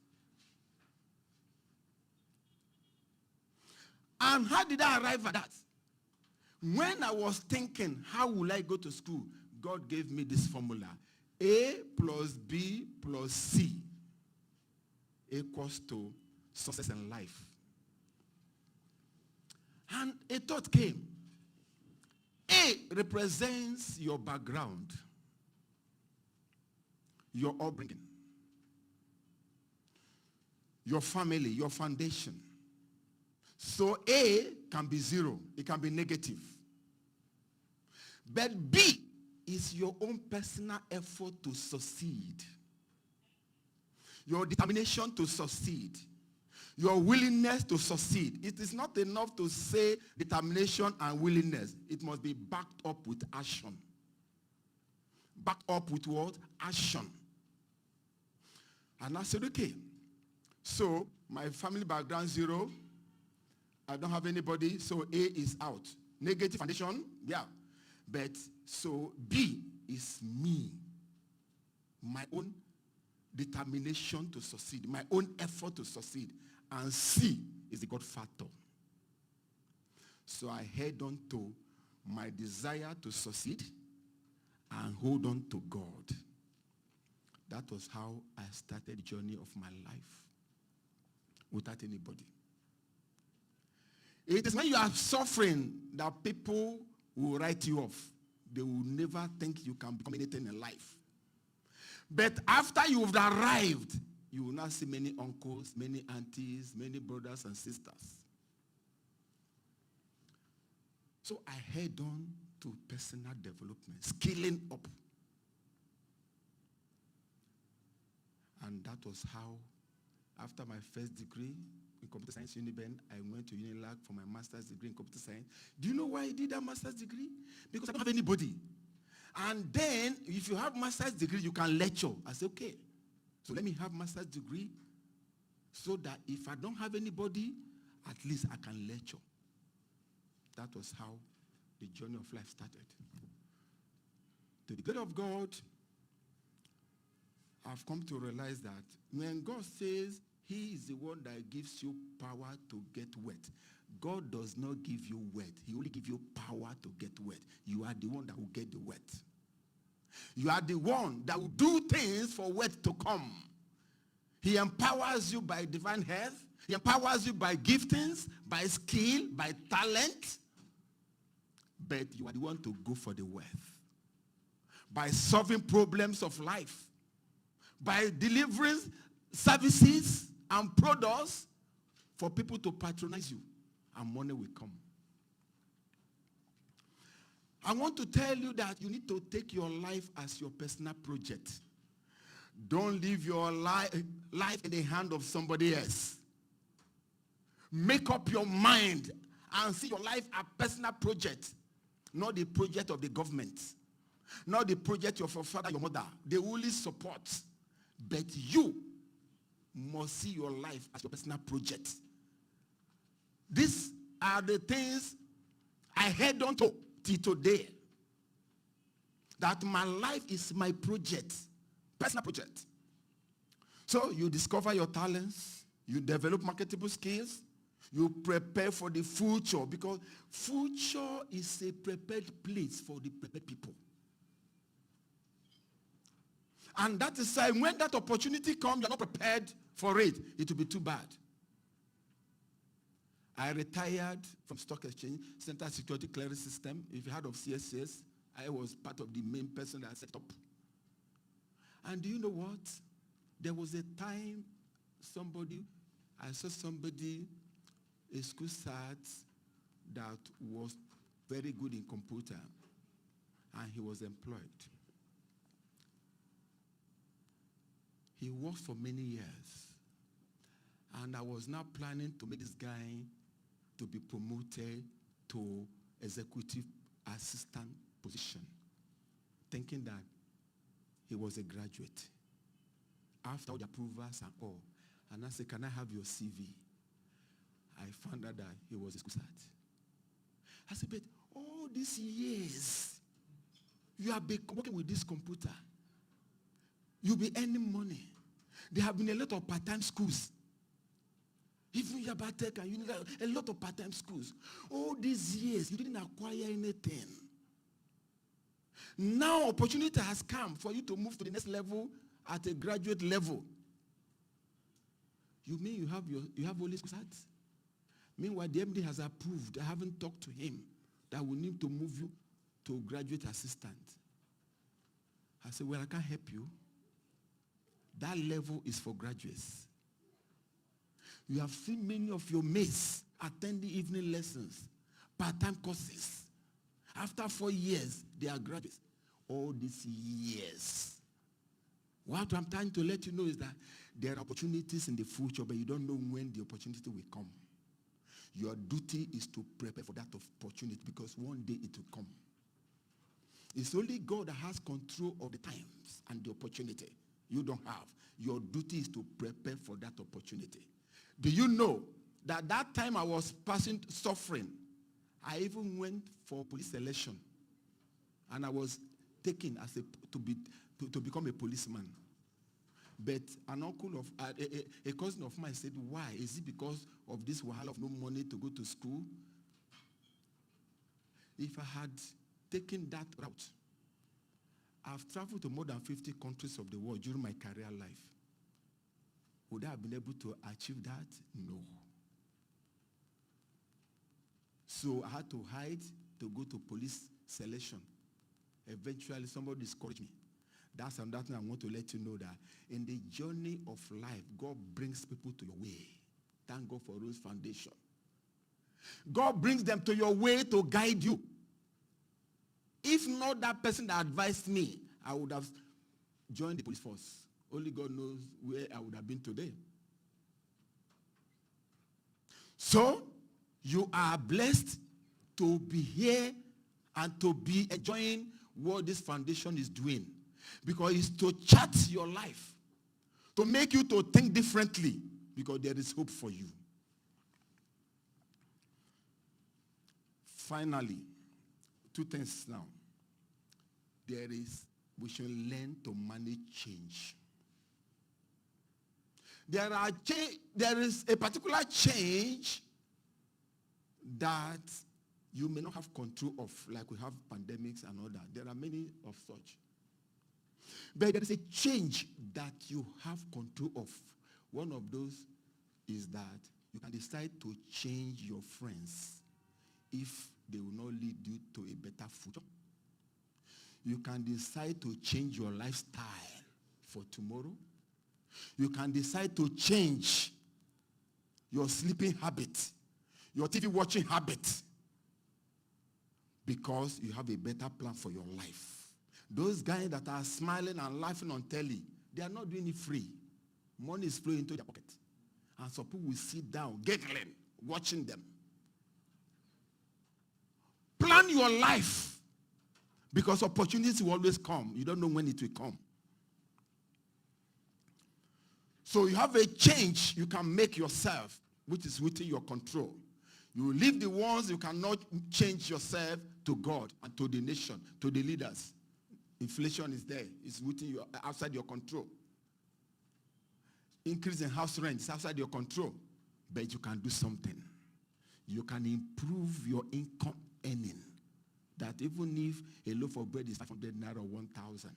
And how did I arrive at that? When I was thinking, how will I go to school? God gave me this formula. A plus B plus C equals to success in life. And a thought came. A represents your background, your upbringing, your family, your foundation. So A can be 0. It can be negative. But B is your own personal effort to succeed. Your determination to succeed. Your willingness to succeed. It is not enough to say determination and willingness. It must be backed up with action. Backed up with what? Action. And I said, okay. So my family background 0. I don't have anybody, so A is out. Negative foundation, yeah. But so B is me. My own determination to succeed. My own effort to succeed. And C is the God factor. So I head on to my desire to succeed and hold on to God. That was how I started the journey of my life without anybody. It is when you are suffering that people will write you off. They will never think you can become anything in life. But after you've arrived, you will now see many uncles, many aunties, many brothers and sisters. So I head on to personal development, skilling up. And that was how, after my first degree in computer science, Uniben, I went to Unilag for my master's degree in computer science. Do you know why I did that master's degree? Because I don't have anybody. And then, if you have master's degree, you can lecture. I said, okay, so let me have master's degree so that if I don't have anybody, at least I can lecture. That was how the journey of life started. To the glory of God, I've come to realize that when God says he is the one that gives you power to get wet, God does not give you wet. He only gives you power to get wet. You are the one that will get the wet. You are the one that will do things for wet to come. He empowers you by divine health. He empowers you by giftings, by skill, by talent. But you are the one to go for the wealth. By solving problems of life. By delivering services and products for people to patronize you. And money will come. I want to tell you that you need to take your life as your personal project. Don't leave your life in the hand of somebody else. Make up your mind and see your life as a personal project. Not the project of the government. Not the project of your father, your mother. They only support. But you must see your life as your personal project. These are the things I head on to till today. That my life is my project. Personal project. So you discover your talents. You develop marketable skills. You prepare for the future. Because future is a prepared place for the prepared people. And that is why when that opportunity comes, you're not prepared for it. It will be too bad. I retired from Stock Exchange, Center Security Clearance System. If you heard of CSCS, I was part of the main person that set up. And do you know what? There was a time I saw somebody, a school start that was very good in computer, and he was employed. He worked for many years. And I was now planning to make this guy to be promoted to executive assistant position, thinking that he was a graduate. After all the approvals and all, and I said, can I have your CV? I found out that he was a school start. I said, but all these years, you have been working with this computer. You'll be earning money. There have been a lot of part-time schools. Even Yabatek and Unilag, a lot of part-time schools. All these years, you didn't acquire anything. Now, opportunity has come for you to move to the next level at a graduate level. You mean you have only school certs? Meanwhile, the MD has approved. I haven't talked to him that we need to move you to graduate assistant. I said, well, I can't help you. That level is for graduates. You have seen many of your mates attending evening lessons, part-time courses. After 4 years, they are graduates. All these years. What I'm trying to let you know is that there are opportunities in the future, but you don't know when the opportunity will come. Your duty is to prepare for that opportunity because one day it will come. It's only God that has control of the times and the opportunity. You don't have. Your duty is to prepare for that opportunity. Do you know that time I was suffering, I even went for police selection. And I was taken as to become a policeman. But an uncle of, a cousin of mine said, why? Is it because of this wahala of no money to go to school? If I had taken that route, I've traveled to more than 50 countries of the world during my career life. Would I have been able to achieve that? No. So I had to hide to go to police selection. Eventually, somebody discouraged me. That's another thing I want to let you know, that in the journey of life, God brings people to your way. Thank God for Rose Foundation. God brings them to your way to guide you. If not that person that advised me, I would have joined the police force. Only God knows where I would have been today. So, you are blessed to be here and to be enjoying what this foundation is doing. Because it's to chart your life, to make you to think differently, because there is hope for you. Finally, two things now. We should learn to manage change. There is a particular change that you may not have control of, like we have pandemics and all that. There are many of such. But there is a change that you have control of. One of those is that you can decide to change your friends if they will not lead you to a better future. You can decide to change your lifestyle for tomorrow. You can decide to change your sleeping habit, your TV watching habit, because you have a better plan for your life. Those guys that are smiling and laughing on telly, they are not doing it free. Money is flowing into their pocket. And some people will sit down, giggling, watching them. Plan your life, because opportunities will always come. You don't know when it will come. So you have a change you can make yourself, which is within your control. You leave the ones you cannot change yourself to God and to the nation, to the leaders. Inflation is there. It's within your, outside your control. Increase in house rent is outside your control. But you can do something. You can improve your income earning. That even if a loaf of bread is 500 naira or 1,000,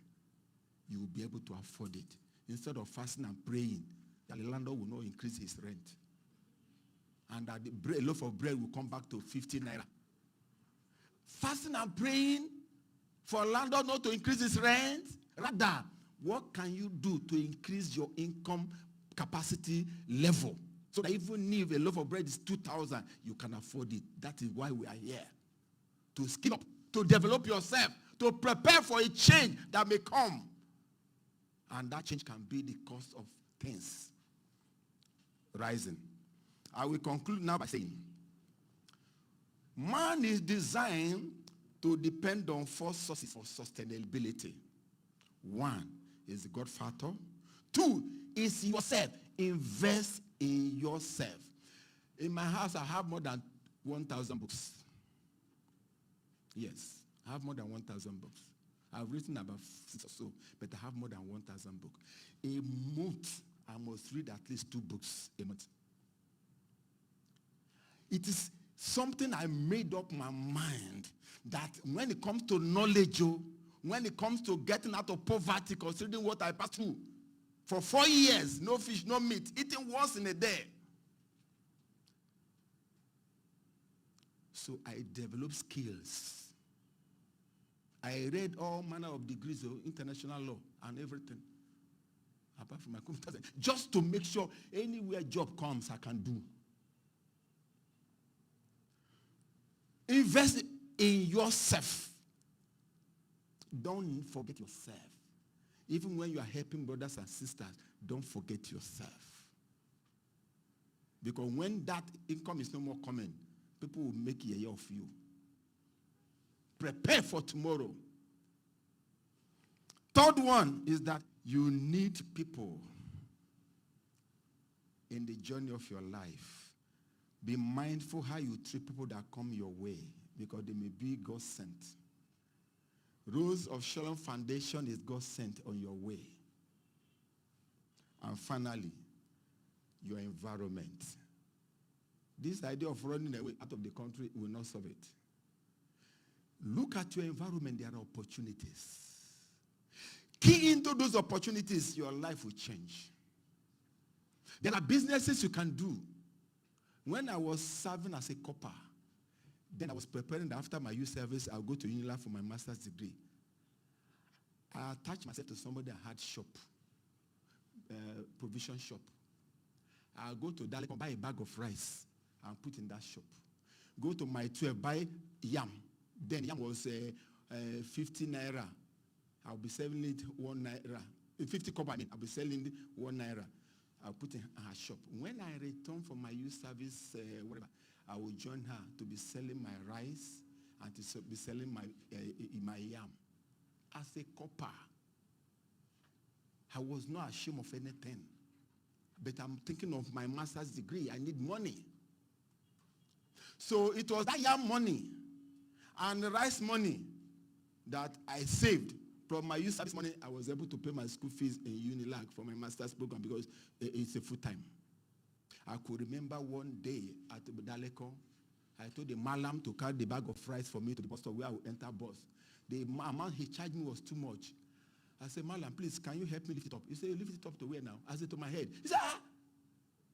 you will be able to afford it. Instead of fasting and praying, the landlord will not increase his rent. And that a loaf of bread will come back to 50 naira. Fasting and praying for a landlord not to increase his rent. Rather, what can you do to increase your income capacity level? So that even if a loaf of bread is 2,000, you can afford it. That is why we are here. To skill up, to develop yourself, to prepare for a change that may come. And that change can be the cost of things rising. I will conclude now by saying, man is designed to depend on 4 sources for sustainability. 1 is the God factor. 2 is yourself. Invest in yourself. In my house, I have more than 1,000 books. Yes, I have more than 1,000 books. I've written about 6 or so, but I have more than 1,000 books. A month, I must read at least 2 books a month. It is something I made up my mind that when it comes to knowledge, when it comes to getting out of poverty, considering what I passed through, for 4 years, no fish, no meat, eating once in a day. So I developed skills. I read all manner of degrees of international law and everything, apart from my computer, just to make sure anywhere job comes, I can do. Invest in yourself. Don't forget yourself. Even when you are helping brothers and sisters, don't forget yourself. Because when that income is no more coming, people will make a year of you. Prepare for tomorrow. Third one is that you need people in the journey of your life. Be mindful how you treat people that come your way, because they may be God sent. Rose of Sharon Foundation is God sent on your way. And finally, your environment. This idea of running away out of the country will not solve it. Look at your environment. There are opportunities. Key into those opportunities, your life will change. There are businesses you can do. When I was serving as a copper, then I was preparing that after my youth service, I'll go to Unilag for my master's degree. I attached myself to somebody that had shop, provision shop. I'll go to Daleko, buy a bag of rice and put in that shop. Go to my 12, buy yam. Then yam was 50 naira. I'll be selling it 1 naira. 50 kobo, I'll be selling it 1 naira. I'll put in her shop. When I return from my youth service, whatever, I will join her to be selling my rice and to be selling my yam. As a copper, I was not ashamed of anything. But I'm thinking of my master's degree. I need money. So it was that yam money and the rice money that I saved. From my youth service money, I was able to pay my school fees in Unilag for my master's program because it's a full time. I could remember one day at Daleko, I told the malam to carry the bag of rice for me to the bus stop where I would enter bus. The amount he charged me was too much. I said, Malam, please, can you help me lift it up? He said, lift it up to where now? I said, to my head. He said,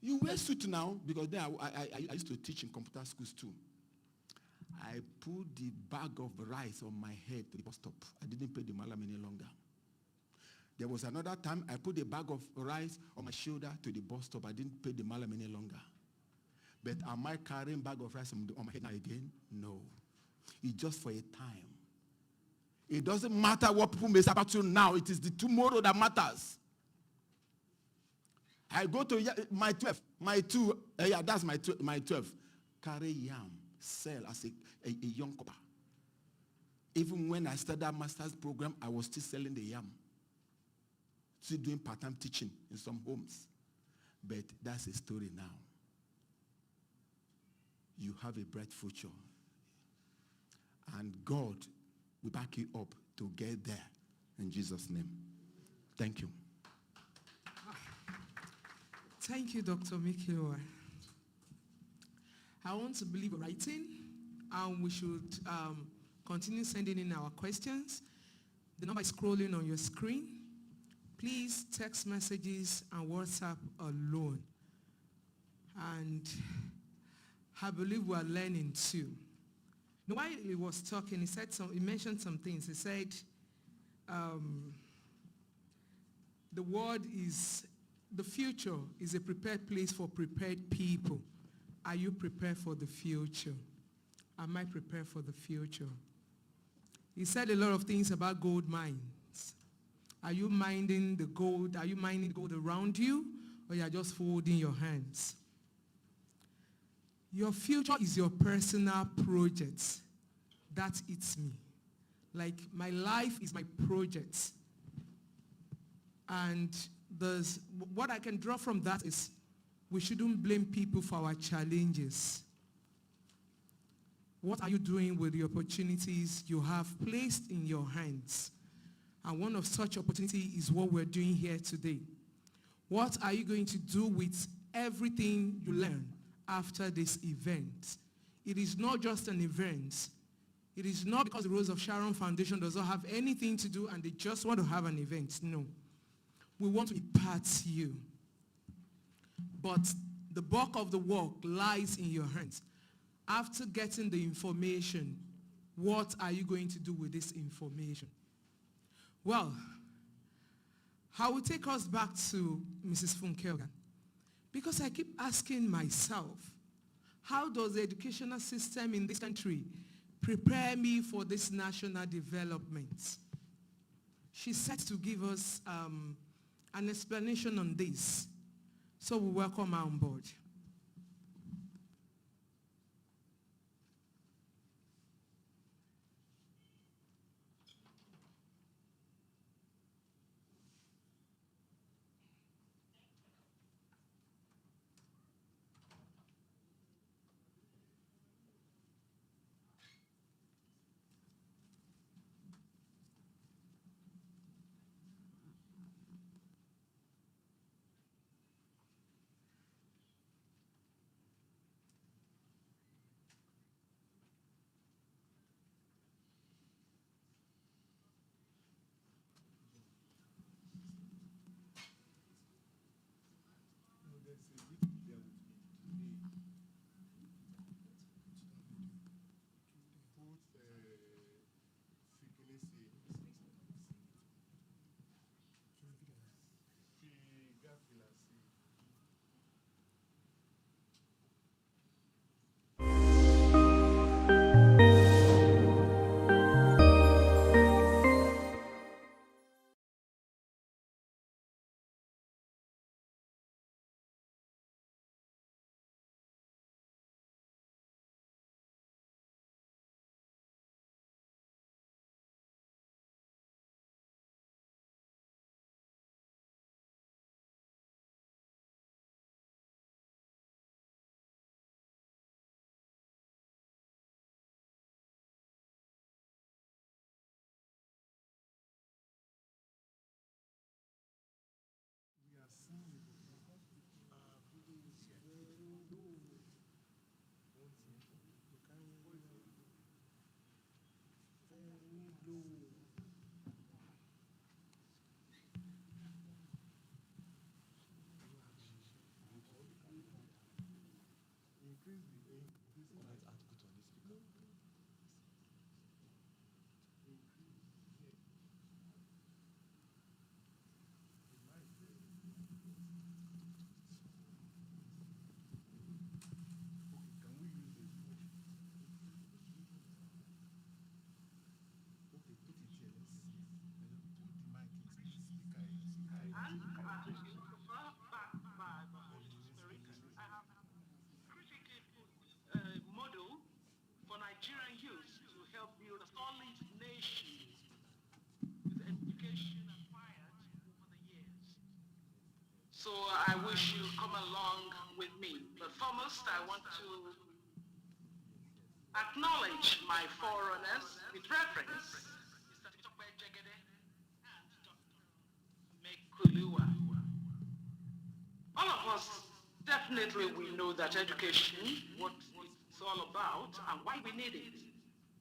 you wear suit now? Because then I used to teach in computer schools too. I put the bag of rice on my head to the bus stop. I didn't pay the malam any longer. There was another time I put the bag of rice on my shoulder to the bus stop. I didn't pay the malam any longer. But am I carrying bag of rice on my head now again? No. It's just for a time. It doesn't matter what people may say about you now. It is the tomorrow that matters. I go to my 12, my 2, that's my 12. Carry yam, sell as a young copper. Even when I started that master's program, I was still selling the yam. Still doing part-time teaching in some homes. But that's a story now. You have a bright future. And God will back you up to get there. In Jesus' name. Thank you. Thank you, Dr. Mikiwa. I want to believe writing, and we should continue sending in our questions. The number is scrolling on your screen. Please text messages and WhatsApp alone. And I believe we are learning too. While he was talking, he mentioned some things. He said, the future is a prepared place for prepared people. Are you prepared for the future? Am I prepared for the future? He said a lot of things about gold mines. Are you mining the gold? Are you mining gold around you? Or you are just folding your hands? Your future is your personal project. That eats me. Like, my life is my project. And what I can draw from that is we shouldn't blame people for our challenges. What are you doing with the opportunities you have placed in your hands? And one of such opportunities is what we're doing here today. What are you going to do with everything you learn after this event? It is not just an event. It is not because the Rose of Sharon Foundation does not have anything to do and they just want to have an event. No. We want to impart you. But the bulk of the work lies in your hands. After getting the information, what are you going to do with this information? Well, I will take us back to Mrs. Funkelgan. Because I keep asking myself, how does the educational system in this country prepare me for this national development? She's set to give us an explanation on this. So we welcome her on board. Model for Nigerian youth to help build a solid nation with education acquired over the years. So I wish you come along with me. But foremost, I want to acknowledge my forerunners with reference, Mr. Tokwe Jegede and Dr. Mekulua. All of us, definitely we know that education, what it's all about and why we need it.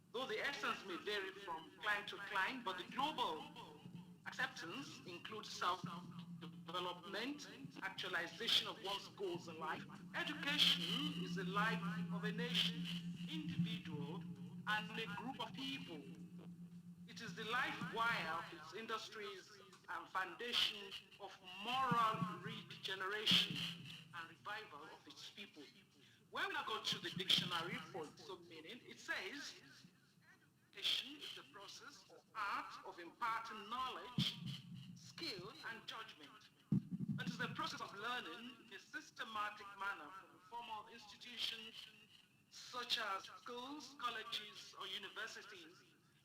Though the essence may vary from clime to clime, but the global acceptance includes self-development, actualization of one's goals in life. Education is the life of a nation, individual, and a group of people. It is the life wire of its industries and foundation of moral regeneration and revival of its people. When we now go to the dictionary for its own meaning, it says, education is the process or art of imparting knowledge, skill, and judgment. It is the process of learning in a systematic manner from a formal institution such as schools, colleges, or universities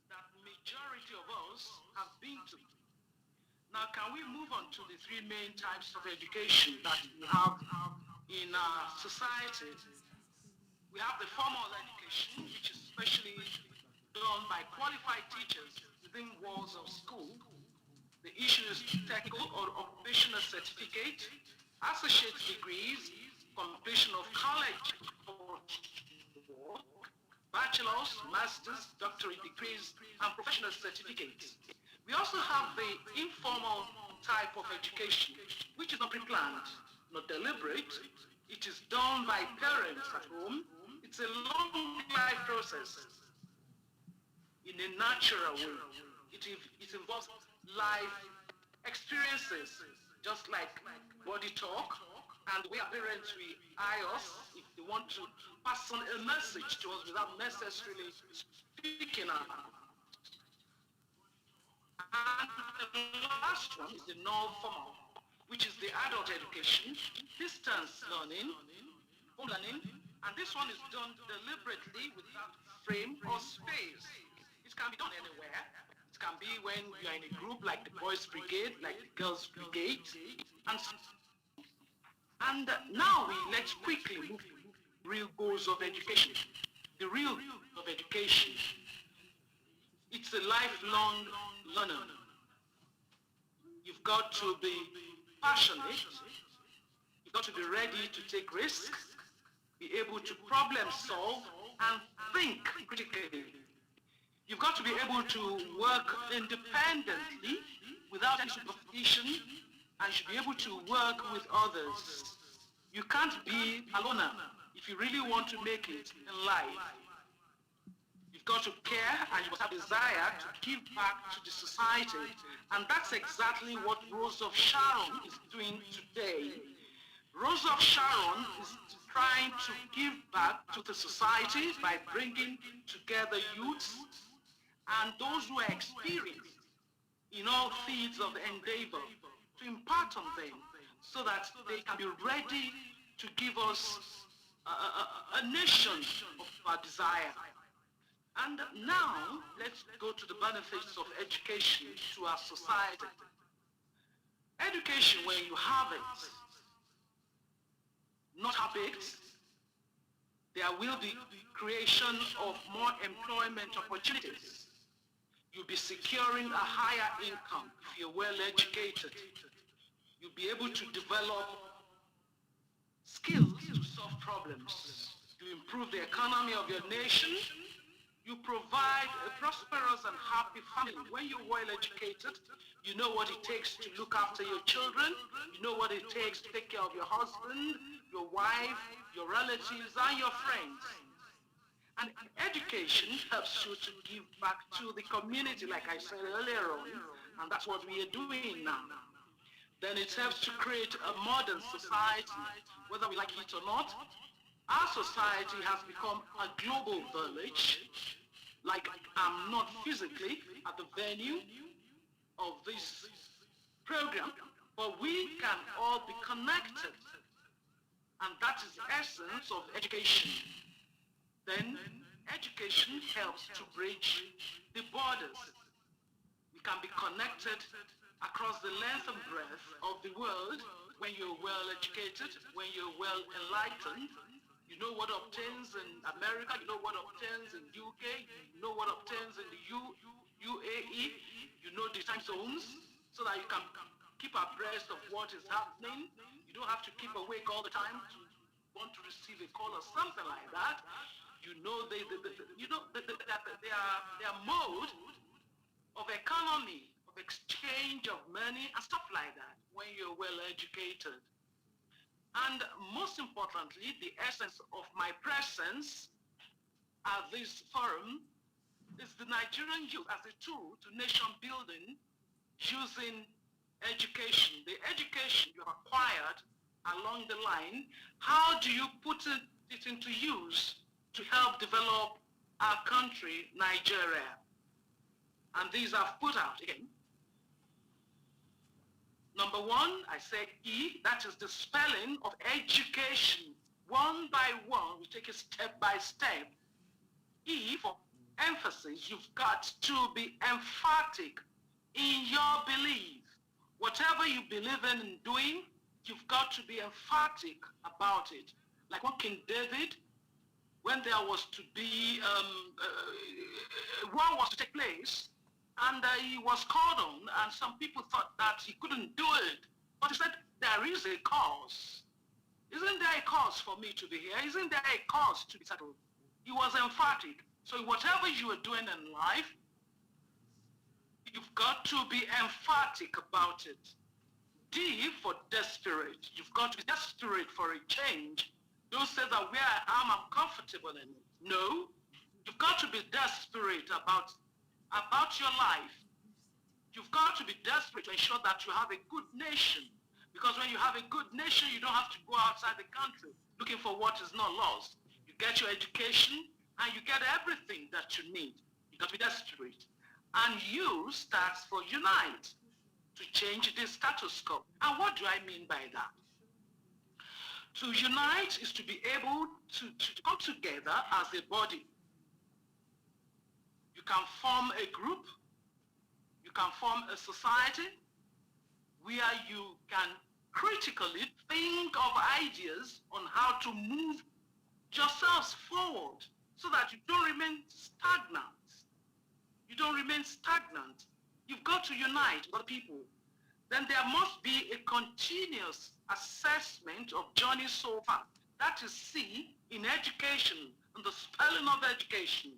that majority of us have been to. Now, can we move on to the three main types of education that we have in our society? We have the formal education, which is especially done by qualified teachers within walls of school. The issue is technical or occupational certificate, associate degrees, completion of college coursework, bachelor's, master's, doctorate degrees, and professional certificates. We also have the informal type of education, which is not pre-planned, not deliberate. It is done by parents at home. It's a long life process in a natural way. It involves life experiences, just like body talk, and the way our parents will eye us if they want to pass on a message to us without necessarily speaking out. And the last one is the non-formal, which is the adult education, distance learning, home learning, and this one is done deliberately without frame or space. It can be done anywhere. It can be when you're in a group like the boys' brigade, like the girls' brigade, and now let's quickly move to the real goals of education. The real goal of education, it's a lifelong learner. You've got to be passionate. You've got to be ready to take risks, be able to problem solve, and think critically. You've got to be able to work independently without any supervision, and you should be able to work with others. You can't be a loner if you really want to make it in life. You've got to care, and you must have desire to give back to the society. And that's exactly what Rose of Sharon is doing today. Rose of Sharon is trying to give back to the society by bringing together youths and those who are experienced in all fields of endeavor to impart on them so that they can be ready to give us a nation of our desire. And now, let's go to the benefits of education to our society. Education, when you have it, not habits, there will be creation of more employment opportunities. You'll be securing a higher income if you're well educated. You'll be able to develop skills to solve problems, to improve the economy of your nation. You provide a prosperous and happy family. When you're well educated, you know what it takes to look after your children. You know what it takes to take care of your husband, your wife, your relatives, and your friends. And education helps you to give back to the community, like I said earlier on, and that's what we are doing now. Then it helps to create a modern society, whether we like it or not. Our society has become a global village. Like I'm not physically at the venue of this program, but we can all be connected. And that is the essence of education. Then education helps to bridge the borders. We can be connected across the length and breadth of the world when you're well educated, when you're well enlightened. You know what obtains in America, you know what obtains in UK, you know what obtains in the UAE, you know the time zones, so that you can keep abreast of what is happening. You don't have to keep awake all the time to want to receive a call or something like that. You know their mode of economy, of exchange of money and stuff like that when you're well educated. And most importantly, the essence of my presence at this forum is the Nigerian youth as a tool to nation building using education. The education you have acquired along the line, how do you put it into use to help develop our country, Nigeria? And these I've put out again. Number one, I said E, that is the spelling of education. One by one, we take it step by step. E for emphasis, you've got to be emphatic in your belief. Whatever you believe in doing, you've got to be emphatic about it. Like what King David, when there was to be, war was to take place, and he was called on, and some people thought that he couldn't do it. But he said, there is a cause. Isn't there a cause for me to be here? Isn't there a cause to be settled? He was emphatic. So whatever you are doing in life, you've got to be emphatic about it. D for desperate. You've got to be desperate for a change. Don't say that where I am, I'm comfortable in it. No, you've got to be desperate about your life. You've got to be desperate to ensure that you have a good nation. Because when you have a good nation, you don't have to go outside the country looking for what is not lost. You get your education and you get everything that you need. You've got to be desperate. And U stands for unite, to change the status quo. And what do I mean by that? To unite is to be able to come together as a body. You can form a group, you can form a society where you can critically think of ideas on how to move yourselves forward so that you don't remain stagnant. You don't remain stagnant. You've got to unite with people. Then there must be a continuous assessment of journey so far. That is C in education, in the spelling of education.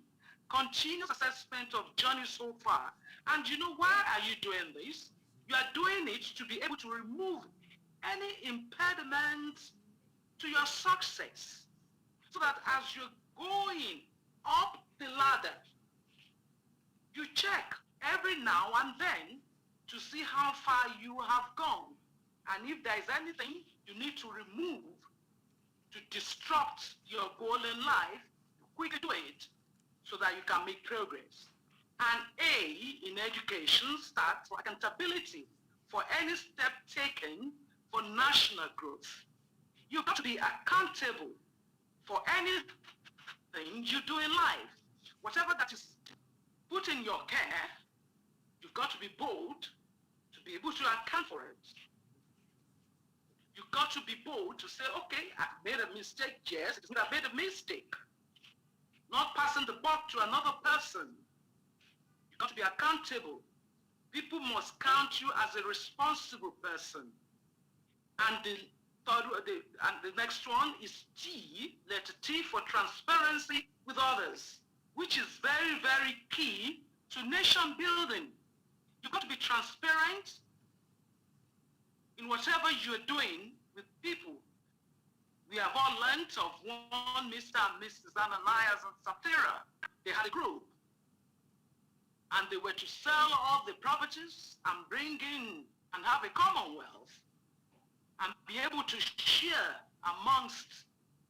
Continuous assessment of journey so far. And you know why are you doing this? You are doing it to be able to remove any impediments to your success. So that as you're going up the ladder, you check every now and then to see how far you have gone. And if there is anything you need to remove to disrupt your goal in life, quickly do it so that you can make progress. And A in education stands for accountability for any step taken for national growth. You've got to be accountable for anything you do in life. Whatever that is put in your care, you've got to be bold to be able to account for it. You've got to be bold to say, okay, I made a mistake. Yes, it means I made a mistake. Not passing the buck to another person. You've got to be accountable. People must count you as a responsible person. And the next one is T, letter T for transparency with others. which is very, very key to nation building. You've got to be transparent in whatever you're doing with people. We have all learnt of one Mr. and Mrs. Ananias and Sapphira. They had a group, and they were to sell all the properties and bring in and have a commonwealth and be able to share amongst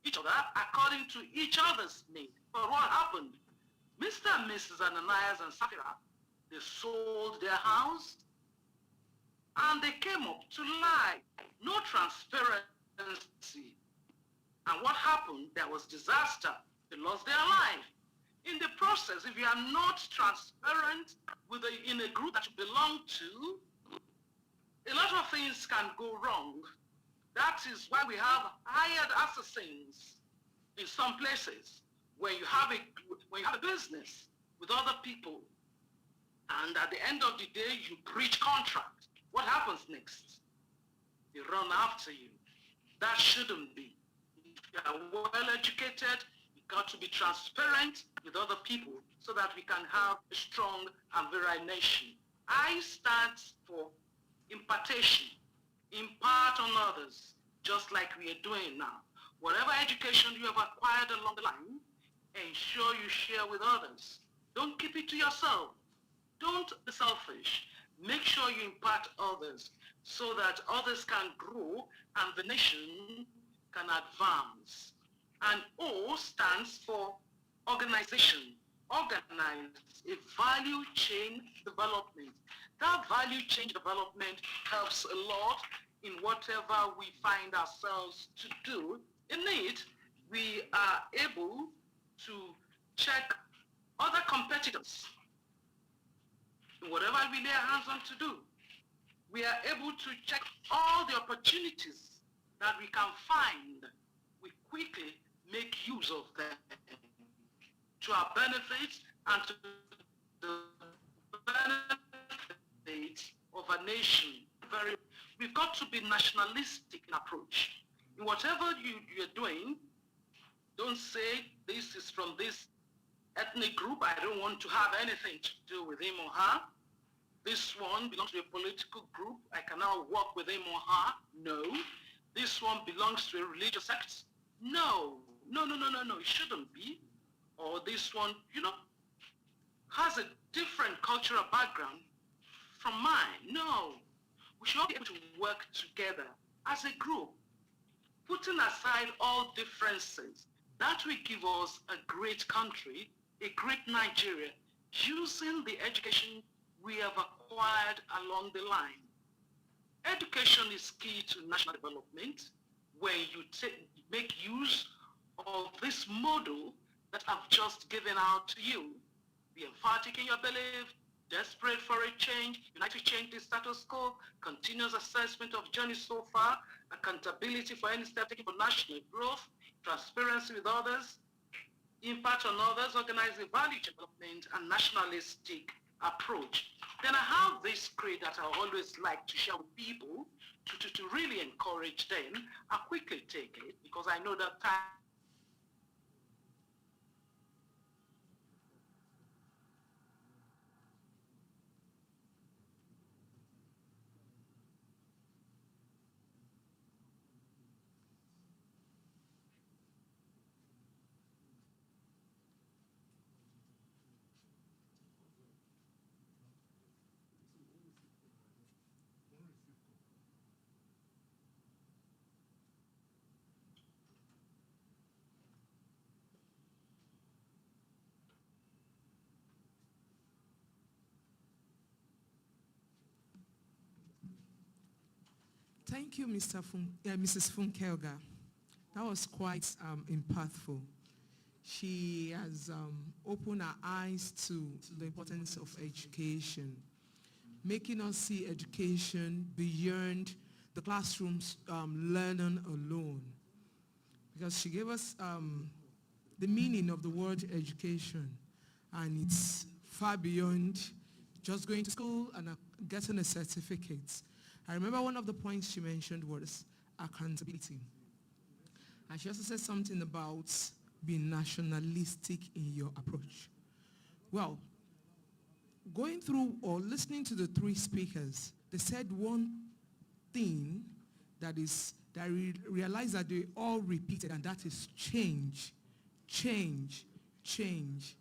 each other according to each other's need. But what happened? Mr. and Mrs. Ananias and Sapphira, they sold their house and they came up to lie. No transparency. And what happened? There was disaster. They lost their life. In the process, if you are not transparent in a group that you belong to, a lot of things can go wrong. That is why we have hired assassins in some places. When you have a business with other people, and at the end of the day, you breach contract, what happens next? They run after you. That shouldn't be. If you are well educated, you got to be transparent with other people so that we can have a strong and virile nation. I stand for impartation. Impart on others, just like we are doing now. Whatever education you have acquired along the line, ensure you share with others. Don't keep it to yourself. Don't be selfish. Make sure you impart others so that others can grow and the nation can advance. And O stands for organization. Organize a value chain development. That value chain development helps a lot in whatever we find ourselves to do. In it, we are able to check other competitors in whatever we lay our hands on to do. We are able to check all the opportunities that we can find. We quickly make use of them to our benefit and to the benefit of a nation. We've got to be nationalistic in approach. In whatever you're doing, don't say this is from this ethnic group. I don't want to have anything to do with him or her. This one belongs to a political group. I cannot work with him or her. No. This one belongs to a religious sect. No. No. It shouldn't be. Or this one, has a different cultural background from mine. No. We should all be able to work together as a group, putting aside all differences. That will give us a great country, a great Nigeria, using the education we have acquired along the line. Education is key to national development. When you make use of this model that I've just given out to you, be emphatic in your belief, desperate for a change, unite to change the status quo, continuous assessment of journey so far, accountability for any step taken for national growth, transparency with others, impact on others, organize the value development, and nationalistic approach. Then I have this creed that I always like to share with people to really encourage them. I quickly take it because I know that time. Thank you, Mrs. Funkelga. That was quite impactful. She has opened our eyes to the importance of education, making us see education beyond the classroom's learning alone. Because she gave us the meaning of the word education, and it's far beyond just going to school and getting a certificate. I remember one of the points she mentioned was accountability. And she also said something about being nationalistic in your approach. Well, going through or listening to the three speakers, they said one thing that I realized that they all repeated, and that is change, change, change.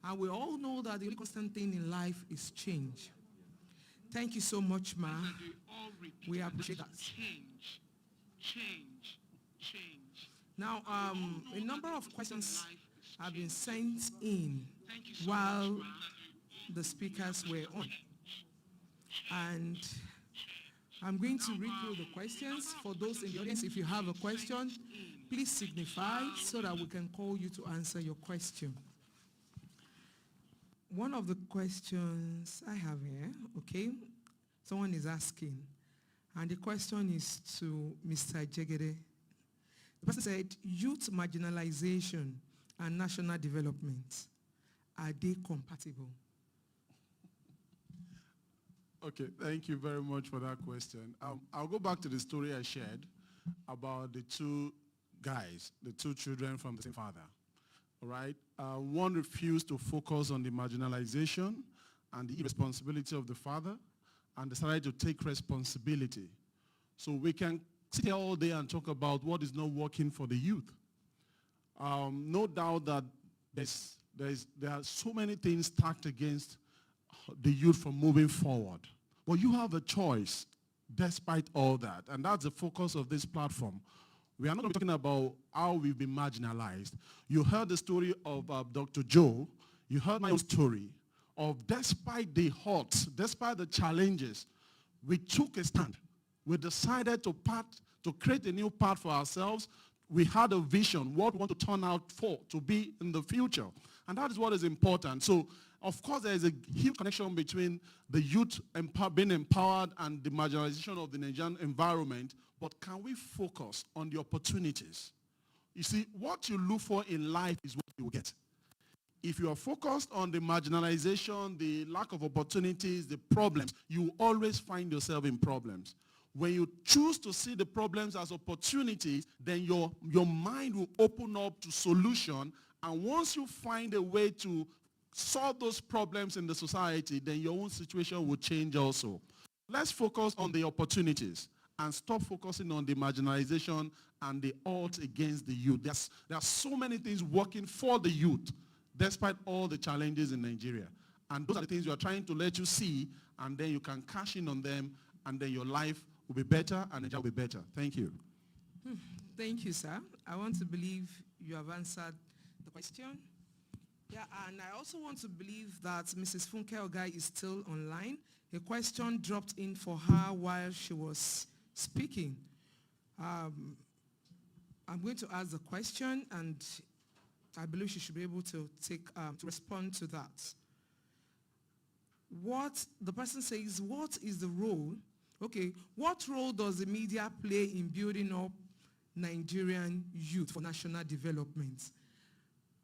And we all know that the only constant thing in life is change. Thank you so much, Ma. We appreciate that. Change, change, change. Now, a number of questions have been sent in while the speakers were on. And I'm going to read through the questions. For those in the audience, if you have a question, please signify so that we can call you to answer your question. One of the questions I have here, okay, someone is asking, and the question is to Mr. Jegede. The person said, youth marginalization and national development, are they compatible? Okay, thank you very much for that question. I'll go back to the story I shared about the two guys, the two children from the same father. All right? One refused to focus on the marginalization and the irresponsibility of the father and decided to take responsibility. So we can sit here all day and talk about what is not working for the youth. No doubt that there are so many things stacked against the youth from moving forward. But you have a choice despite all that. And that's the focus of this platform. We are not talking about how we've been marginalized. You heard the story of Dr. Joe. You heard my own story of despite the odds, despite the challenges, we took a stand. We decided to create a new path for ourselves. We had a vision, what we want to turn out for, to be in the future. And that is what is important. So, of course, there is a huge connection between the youth being empowered and the marginalization of the Nigerian environment. But can we focus on the opportunities? You see, what you look for in life is what you will get. If you are focused on the marginalization, the lack of opportunities, the problems, you will always find yourself in problems. When you choose to see the problems as opportunities, then your mind will open up to solution. And once you find a way to solve those problems in the society, then your own situation will change also. Let's focus on the opportunities and stop focusing on the marginalization and the odds against the youth. There are so many things working for the youth, despite all the challenges in Nigeria. And those are the things we are trying to let you see, and then you can cash in on them, and then your life will be better and Nigeria will be better. Thank you. Thank you, sir. I want to believe you have answered the question. Yeah, and I also want to believe that Mrs. Funke Ogai is still online. A question dropped in for her while she was speaking. I'm going to ask the question, and I believe she should be able to respond to that. What the person says, what is the role? Okay, what role does the media play in building up Nigerian youth for national development?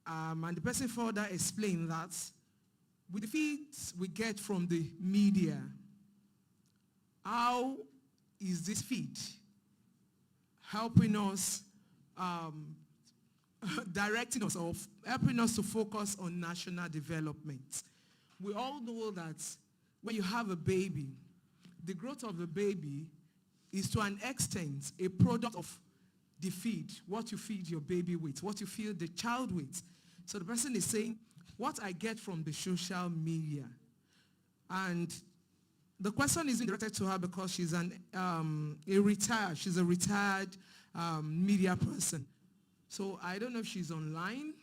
And the person further explained that with the feeds we get from the media, how is this feed helping us, directing us, or helping us to focus on national development? We all know that when you have a baby, the growth of the baby is to an extent a product of the feed, what you feed your baby with, what you feed the child with. So the person is saying, what I get from the social media. And the question isn't directed to her because she's a retired media person. So I don't know if she's online.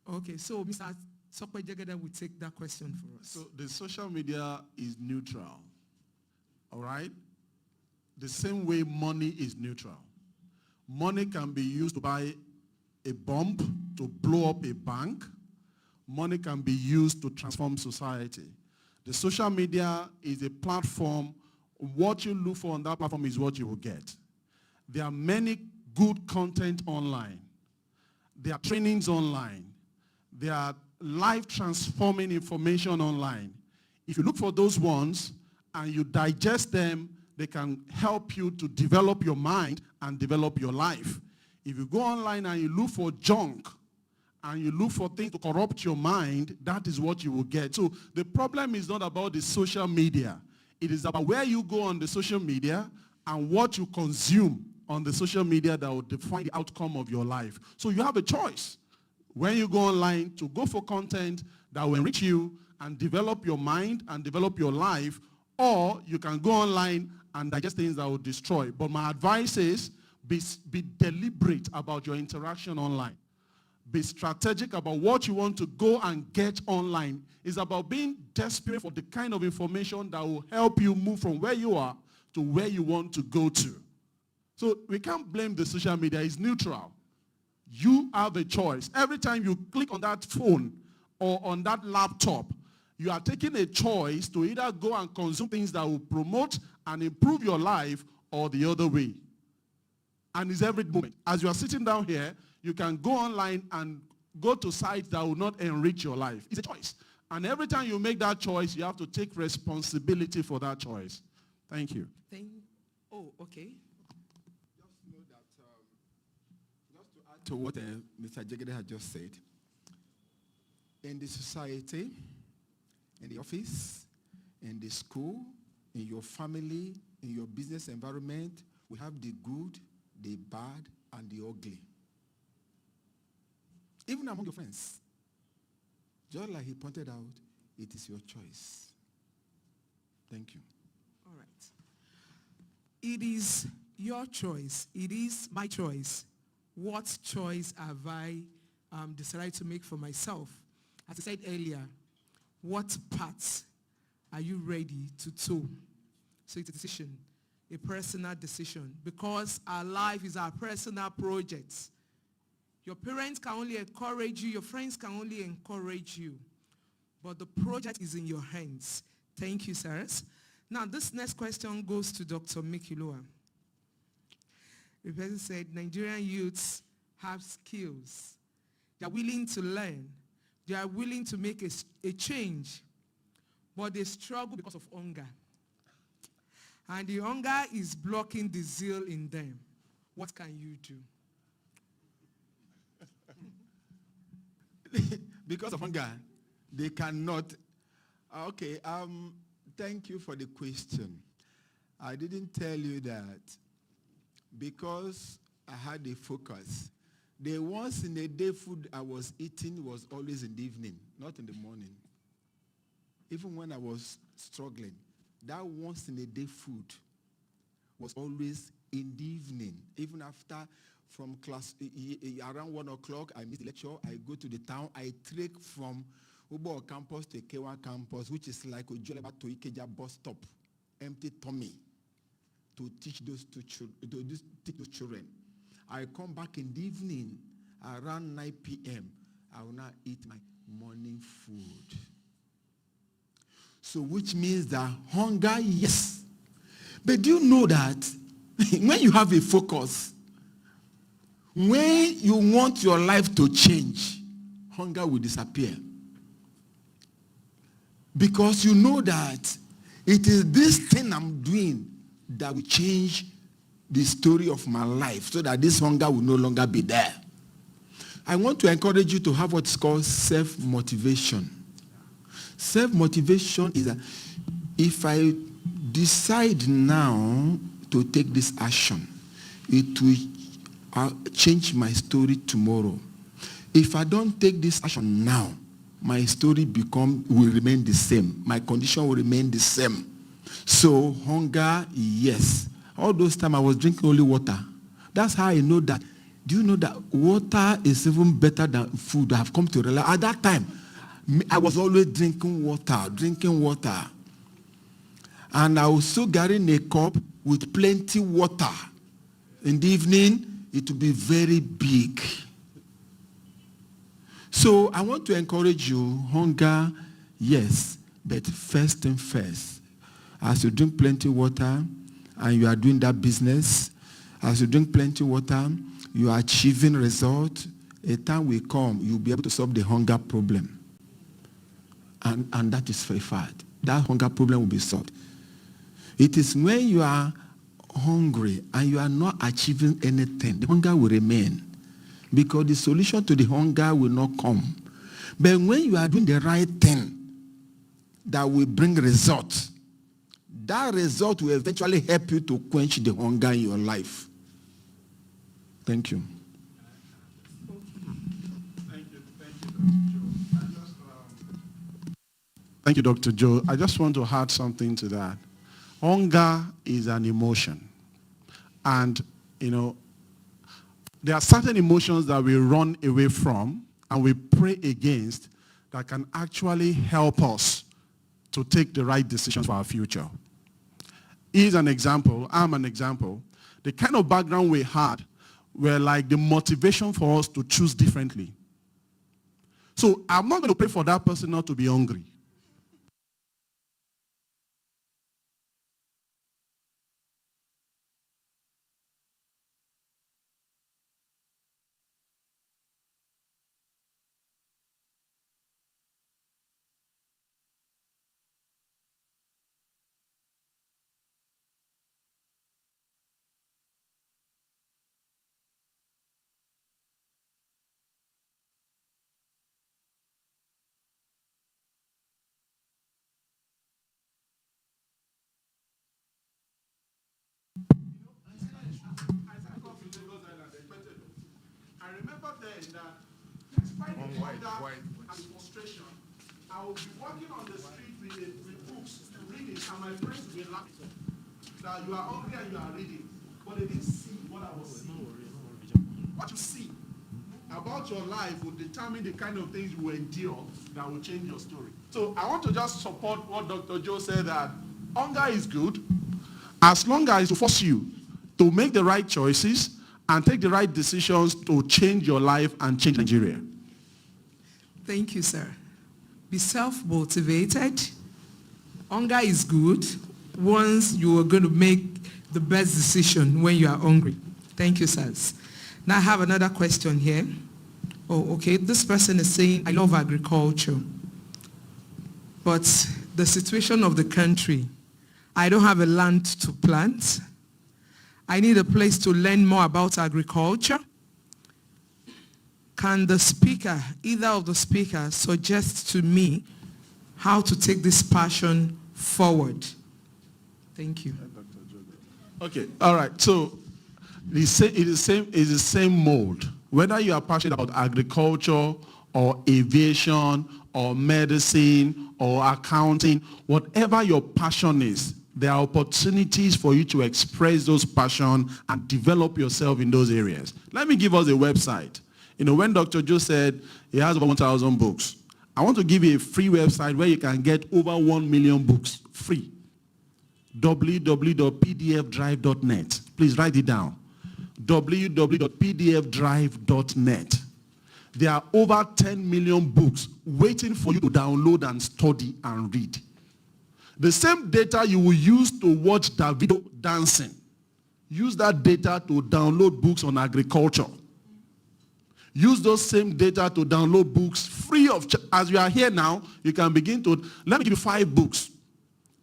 Okay, so Mr. Sokwe Jegede will take that question for us. So the social media is neutral, all right? The same way money is neutral. Money can be used to buy a bomb, to blow up a bank. Money can be used to transform society. The social media is a platform. What you look for on that platform is what you will get. There are many good content online. There are trainings online. There are life-transforming information online. If you look for those ones and you digest them, they can help you to develop your mind and develop your life. If you go online and you look for junk and you look for things to corrupt your mind, that is what you will get. So the problem is not about the social media. It is about where you go on the social media and what you consume on the social media that will define the outcome of your life. So you have a choice when you go online to go for content that will enrich you and develop your mind and develop your life, or you can go online and digest things that will destroy. But my advice is be deliberate about your interaction online. Be strategic about what you want to go and get online. It's about being desperate for the kind of information that will help you move from where you are to where you want to go to. So we can't blame the social media. It's neutral. You have a choice. Every time you click on that phone or on that laptop, you are taking a choice to either go and consume things that will promote and improve your life or the other way. And it's every moment. As you are sitting down here, you can go online and go to sites that will not enrich your life. It's a choice. And every time you make that choice, you have to take responsibility for that choice. Thank you. Oh, okay. Just know that, just to add to what Mr. Jegede had just said, in the society, in the office, in the school, in your family, in your business environment, we have the good, the bad, and the ugly. Even among your friends. Just like he pointed out, it is your choice. Thank you. All right. It is your choice. It is my choice. What choice have I decided to make for myself? As I said earlier, what paths are you ready to toe? So it's a decision, a personal decision, because our life is our personal project. Your parents can only encourage you. Your friends can only encourage you. But the project is in your hands. Thank you, sirs. Now, this next question goes to Dr. Mikilua. The person said, Nigerian youths have skills. They are willing to learn. They are willing to make a change. But they struggle because of hunger. And the hunger is blocking the zeal in them. What can you do? Because of hunger, they cannot. Okay, thank you for the question. I didn't tell you that because I had a focus. The once in a day food I was eating was always in the evening, not in the morning. Even when I was struggling, that once in a day food was always in the evening. Even after from class, around 1 o'clock, I miss the lecture, I go to the town, I trek from Ubo campus to Kewa campus, which is like Ojoleba to Ikeja bus stop, empty tummy, to teach those children. I come back in the evening, around 9 p.m., I will now eat my morning food. So which means that hunger, yes. But do you know that when you have a focus, when you want your life to change, hunger will disappear. Because you know that it is this thing I'm doing that will change the story of my life so that this hunger will no longer be there. I want to encourage you to have what's called self-motivation. Self-motivation is that if I decide now to take this action, it will change my story tomorrow. If I don't take this action now, my story will remain the same. My condition will remain the same. So hunger, yes. All those times I was drinking only water. That's how I know that. Do you know that water is even better than food? I have come to realize. At that time, I was always drinking water. And I was so carrying a cup with plenty water. In the evening, it will be very big. So I want to encourage you, hunger, yes, but first and first, as you drink plenty water and you are doing that business, as you drink plenty water, you are achieving results, a time will come, you'll be able to solve the hunger problem. And that is for a fact. That hunger problem will be solved. It is when you are hungry and you are not achieving anything, the hunger will remain. because the solution to the hunger will not come. But when you are doing the right thing that will bring results, that result will eventually help you to quench the hunger in your life. Thank you. Thank you, Dr. Joe. I just want to add something to that. Hunger is an emotion. And, there are certain emotions that we run away from and we pray against that can actually help us to take the right decisions for our future. Here's an example. I'm an example. The kind of background we had were like the motivation for us to choose differently. So I'm not going to pray for that person not to be hungry. I remember then that despite the hunger and frustration, I would be walking on the street with books, reading, and my friends would be laughing. That you are hungry and you are reading, but they didn't see what I was seeing. What you see about your life will determine the kind of things you will endure that will change your story. So I want to just support what Dr. Joe said, that hunger is good as long as it forces you to make the right choices and take the right decisions to change your life and change Nigeria. Thank you, sir. Be self-motivated. Hunger is good once you are going to make the best decision when you are hungry. Thank you, sirs. Now I have another question here. Oh, okay. This person is saying, I love agriculture, but the situation of the country, I don't have a land to plant. I need a place to learn more about agriculture. Can the speaker, either of the speakers, suggest to me how to take this passion forward? Thank you. Okay, all right. So it's the same mold. Whether you are passionate about agriculture or aviation or medicine or accounting, whatever your passion is, there are opportunities for you to express those passions and develop yourself in those areas. Let me give us a website. When Dr. Joe said he has over 1,000 books, I want to give you a free website where you can get over 1 million books free. www.pdfdrive.net. Please write it down. www.pdfdrive.net. There are over 10 million books waiting for you to download and study and read. The same data you will use to watch Davido dancing, use that data to download books on agriculture. Use those same data to download books free of charge. As you are here now, you can begin to, let me give you 5 books,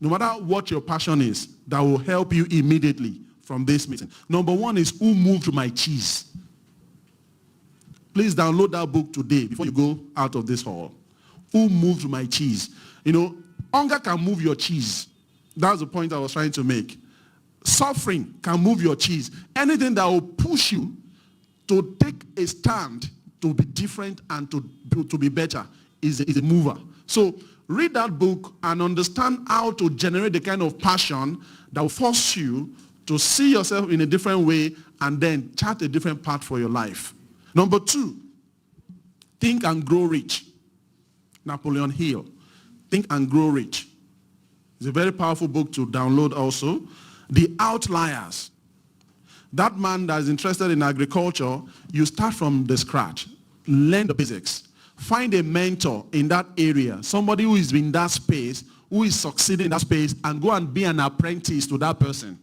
no matter what your passion is, that will help you immediately from this meeting. Number 1 is Who Moved My Cheese? Please download that book today before you go out of this hall. Who Moved My Cheese? Hunger can move your cheese. That's the point I was trying to make. Suffering can move your cheese. Anything that will push you to take a stand to be different and to be better is a mover. So read that book and understand how to generate the kind of passion that will force you to see yourself in a different way and then chart a different path for your life. Number 2, Think and Grow Rich. Napoleon Hill. Think and Grow Rich. It's a very powerful book to download also. The Outliers. That man that is interested in agriculture, you start from the scratch. Learn the basics. Find a mentor in that area, somebody who is in that space, who is succeeding in that space, and go and be an apprentice to that person.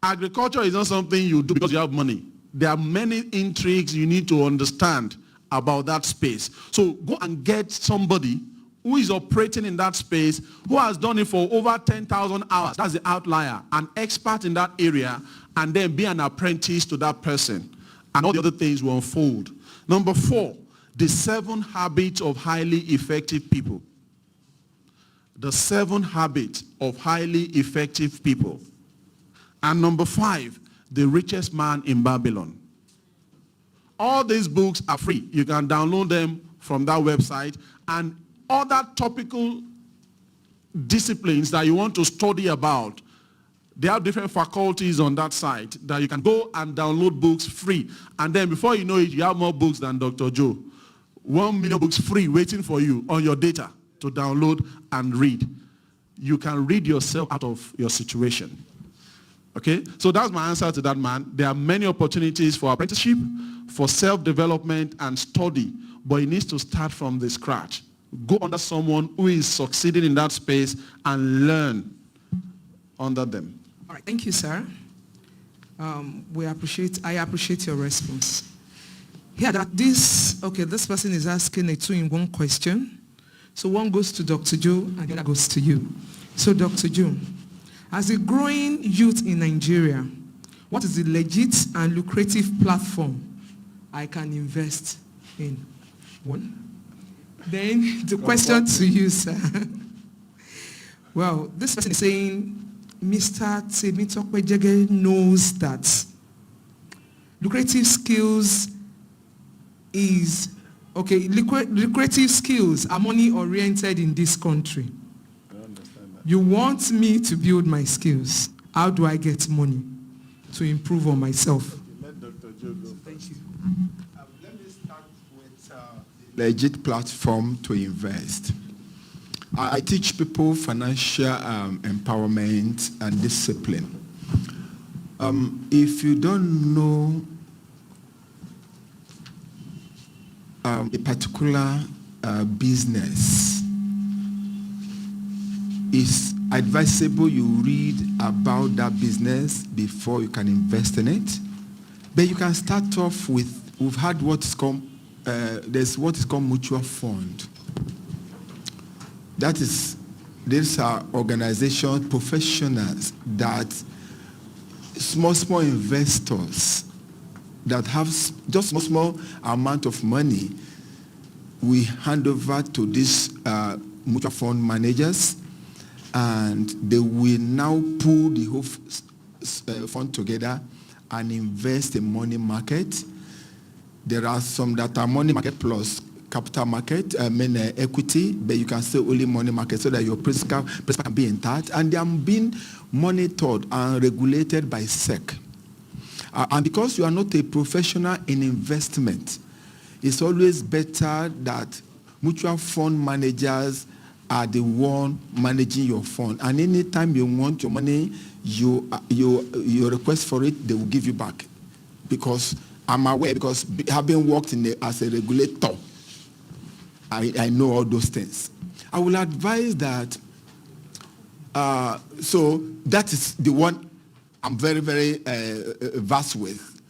Agriculture is not something you do because you have money. There are many intrigues you need to understand about that space. So go and get somebody who is operating in that space, who has done it for over 10,000 hours. That's the outlier, an expert in that area, and then be an apprentice to that person. and all the other things will unfold. Number 4, the 7 habits of highly effective people. The 7 habits of highly effective people. And number 5, the richest man in Babylon. All these books are free. You can download them from that website, and other topical disciplines that you want to study about, they have different faculties on that site that you can go and download books free. And then before you know it, you have more books than Dr. Joe. 1 million books free waiting for you on your data to download and read. You can read yourself out of your situation. Okay? So that's my answer to that man. There are many opportunities for apprenticeship, for self-development and study, but it needs to start from the scratch. Go under someone who is succeeding in that space and learn under them. All right, thank you, sir. I appreciate your response. Here, this person is asking a 2-in-1 question. So one goes to Dr. Joe and the other goes to you. So Dr. Joe, as a growing youth in Nigeria, what is the legit and lucrative platform I can invest in? One. Then the question to you, sir. Well, this person is saying, Mr. Temitope Jege knows that lucrative skills is, lucrative skills are money-oriented in this country. I understand that. You want me to build my skills. How do I get money to improve on myself? Let Dr. Joe go. Thank you. Let me start with the legit platform to invest. I teach people financial empowerment and discipline. If you don't know a particular business, it's advisable you read about that business before you can invest in it. But you can start off with, we've had what's called, there's what is called mutual fund. That is, these are organizations, professionals that small investors that have just small amount of money, we hand over to these mutual fund managers, and they will now pull the whole fund together and invest in money market. There are some that are money market plus capital market, equity, but you can say only money market so that your principal can be intact, and they are being monitored and regulated by SEC. And because you are not a professional in investment, it's always better that mutual fund managers are the one managing your fund. And anytime you want your money, you request for it, they will give you back. Because I'm aware, because having worked as a regulator, I know all those things. I will advise that, so that is the one I'm very, very versed with.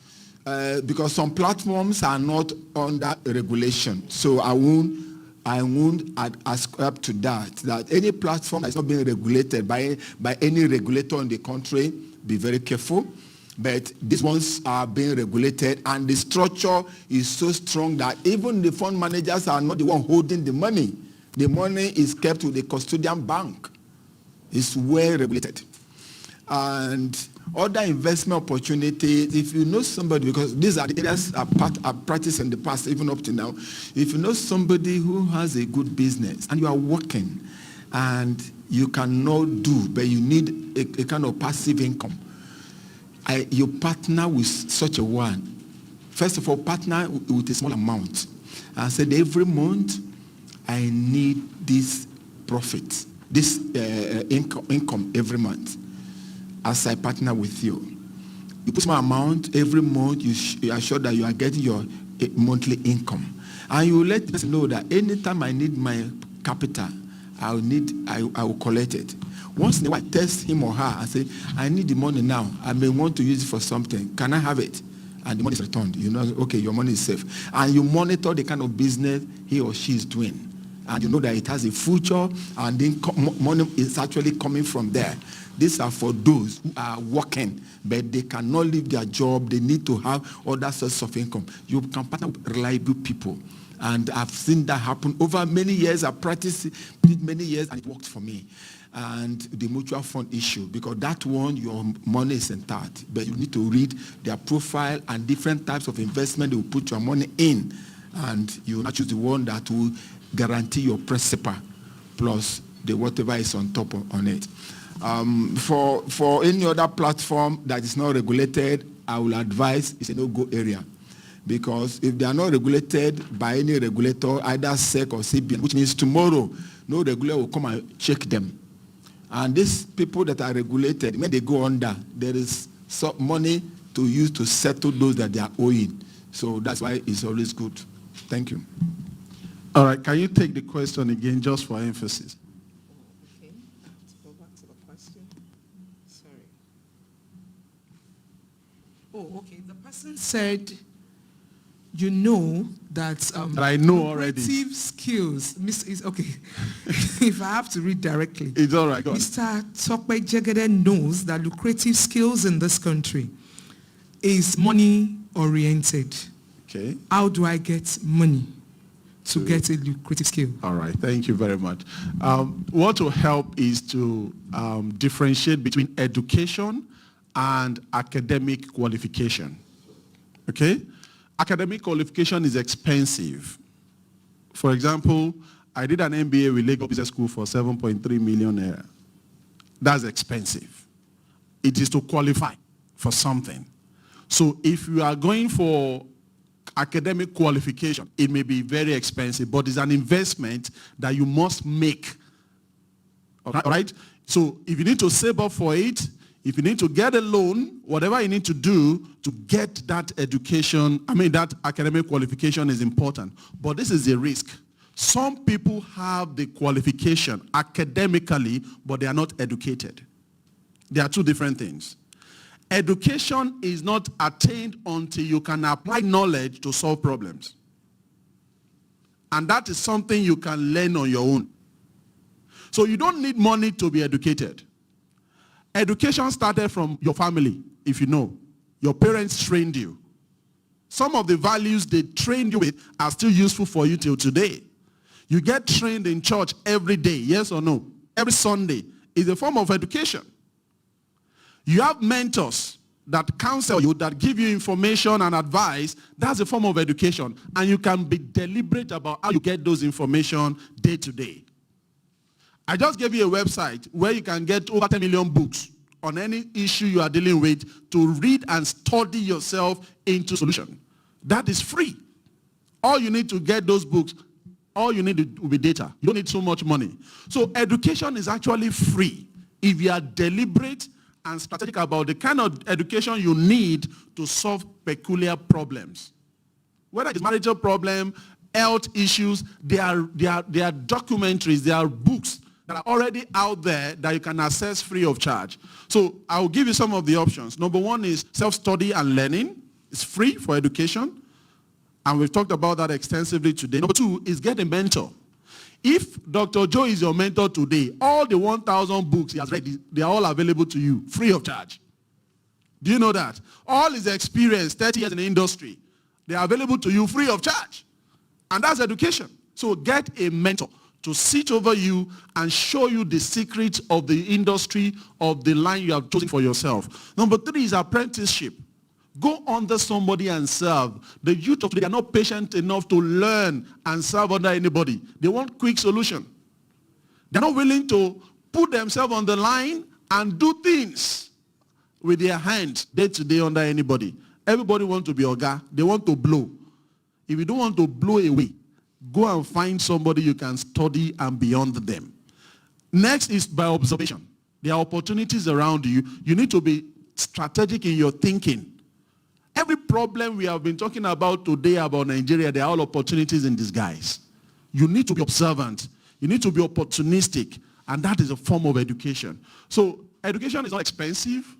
Because some platforms are not under regulation. So I won't ascribe to that any platform that is not being regulated by any regulator in the country, be very careful. But these ones are being regulated, and the structure is so strong that even the fund managers are not the one holding the money. The money is kept with the custodian bank. It's well regulated. And other investment opportunities, if you know somebody, because these are the areas I've practiced in the past, even up to now. If you know somebody who has a good business and you are working and you cannot do, but you need a kind of passive income, you partner with such a one. First of all, partner with a small amount. I said, every month, I need this profit, this income every month. As I partner with you, you put my amount every month. You are sure that you are getting your monthly income, and you let the person know that anytime I need my capital, I will collect it. Once in a while, I test him or her and say, I need the money now. I may want to use it for something. Can I have it? And the money is returned. You know, okay, your money is safe. And you monitor the kind of business he or she is doing. and you know that it has a future, and then money is actually coming from there. These are for those who are working, but they cannot leave their job. They need to have other sources of income. You can partner with reliable people. And I've seen that happen over many years. I practiced it many years, and it worked for me. And the mutual fund issue, because that one, your money is intact, but you need to read their profile and different types of investment they will put your money in, and you will choose the one that will guarantee your principal plus the whatever is on top on it. For any other platform that is not regulated, I will advise it's a no-go area. Because if they are not regulated by any regulator, either SEC or CBN, which means tomorrow, no regulator will come and check them. And these people that are regulated, when they go under, there is some money to use to settle those that they are owing. So that's why it's always good. Thank you. All right, can you take the question again just for emphasis? Okay, let's go back to the question. Sorry. Oh, okay. The person said, you know that I know already. Creative skills. Okay, if I have to read directly. It's all right. Go on. Mr. Tokwe Jegede knows that lucrative skills in this country is money-oriented. Okay. How do I get money to get a lucrative skill? All right. Thank you very much. What will help is to differentiate between education and academic qualification. Okay? Academic qualification is expensive. For example, I did an MBA with Lagos Business School for 7.3 million naira. That's expensive. It is to qualify for something. So if you are going for academic qualification, it may be very expensive, but it's an investment that you must make. All right? So if you need to save up for it, if you need to get a loan, whatever you need to do to get that education, that academic qualification is important. But this is a risk. Some people have the qualification academically, but they are not educated. They are two different things. Education is not attained until you can apply knowledge to solve problems. And that is something you can learn on your own. So you don't need money to be educated. Education started from your family, if you know. Your parents trained you. Some of the values they trained you with are still useful for you till today. You get trained in church every day, yes or no? Every Sunday is a form of education. You have mentors that counsel you, that give you information and advice. That's a form of education. And you can be deliberate about how you get those information day to day. I just gave you a website where you can get over 10 million books on any issue you are dealing with to read and study yourself into solution. That is free. All you need to get those books, all you need will be data. You don't need so much money. So education is actually free if you are deliberate and strategic about the kind of education you need to solve peculiar problems. Whether it's marital problem, health issues, there are documentaries, there are books that are already out there that you can access free of charge. So I will give you some of the options. Number one is self-study and learning. It's free for education. And we've talked about that extensively today. Number two is get a mentor. If Dr. Joe is your mentor today, all the 1,000 books he has read, they are all available to you, free of charge. Do you know that? All his experience, 30 years in the industry, they are available to you free of charge. And that's education. So get a mentor to sit over you and show you the secrets of the industry, of the line you have chosen for yourself. Number three is apprenticeship. Go under somebody and serve. The youth of today are not patient enough to learn and serve under anybody. They want quick solution. They're not willing to put themselves on the line and do things with their hands day to day under anybody. Everybody wants to be Oga. They want to blow. If you don't want to blow away, go and find somebody you can study and beyond them. Next is by observation. There are opportunities around you. You need to be strategic in your thinking. Every problem we have been talking about today about Nigeria, they are all opportunities in disguise. You need to be observant. You need to be opportunistic. And that is a form of education. So education is not expensive.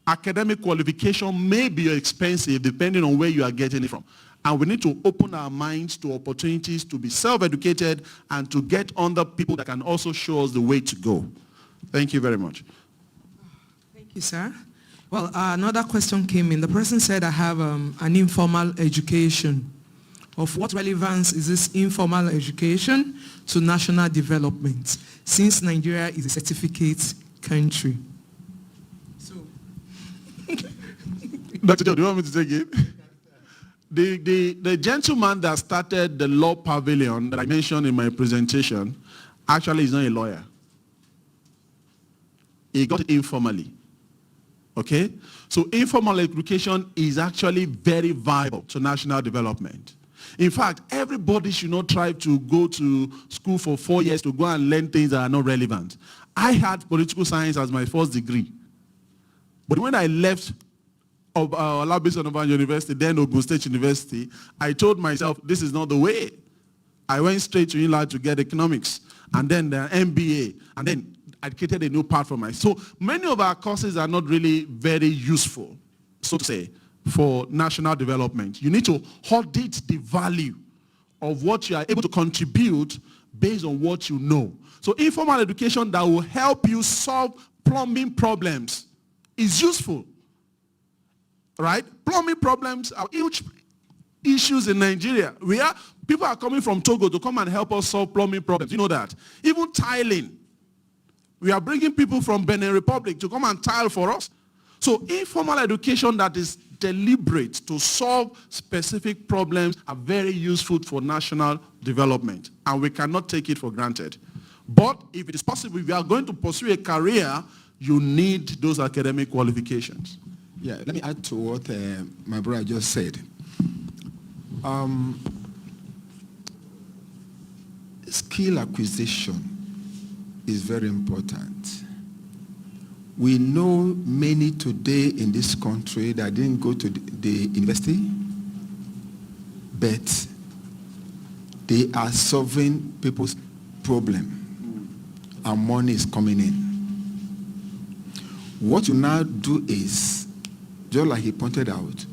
Academic qualification may be expensive depending on where you are getting it from. And we need to open our minds to opportunities to be self-educated and to get under people that can also show us the way to go. Thank you very much. Thank you, sir. Well, another question came in. The person said, I have an informal education. Of what relevance is this informal education to national development, since Nigeria is a certificate country? So, Dr. Joe, do you want me to take it? The gentleman that started the law pavilion that I mentioned in my presentation actually is not a lawyer. He got it informally. Okay? So informal education is actually very vital to national development. In fact, everybody should not try to go to school for 4 years to go and learn things that are not relevant. I had political science as my first degree. But when I left Olabisi Onabanjo University, then Ogun State University, I told myself, this is not the way. I went straight to Unilag to get economics, and then the MBA, and then I created a new path for myself. So many of our courses are not really very useful, so to say, for national development. You need to audit the value of what you are able to contribute based on what you know. So informal education that will help you solve plumbing problems is useful. Right? Plumbing problems are huge issues in Nigeria. People are coming from Togo to come and help us solve plumbing problems. You know that. Even tiling. We are bringing people from Benin Republic to come and tile for us. So informal education that is deliberate to solve specific problems are very useful for national development, and we cannot take it for granted. But if it is possible, if you are going to pursue a career, you need those academic qualifications. Yeah, let me add to what my brother just said. Skill acquisition is very important. We know many today in this country that didn't go to the university, but they are solving people's problem, and money is coming in. What you now do is, just like he pointed out,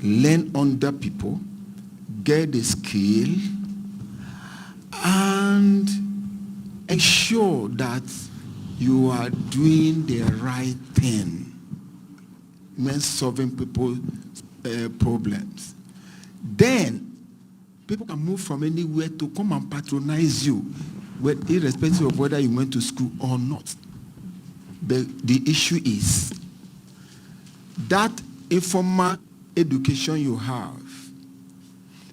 learn under people, get the skill, and ensure that you are doing the right thing when solving people's problems. Then, people can move from anywhere to come and patronize you, irrespective of whether you went to school or not. But the issue is that informal education you have,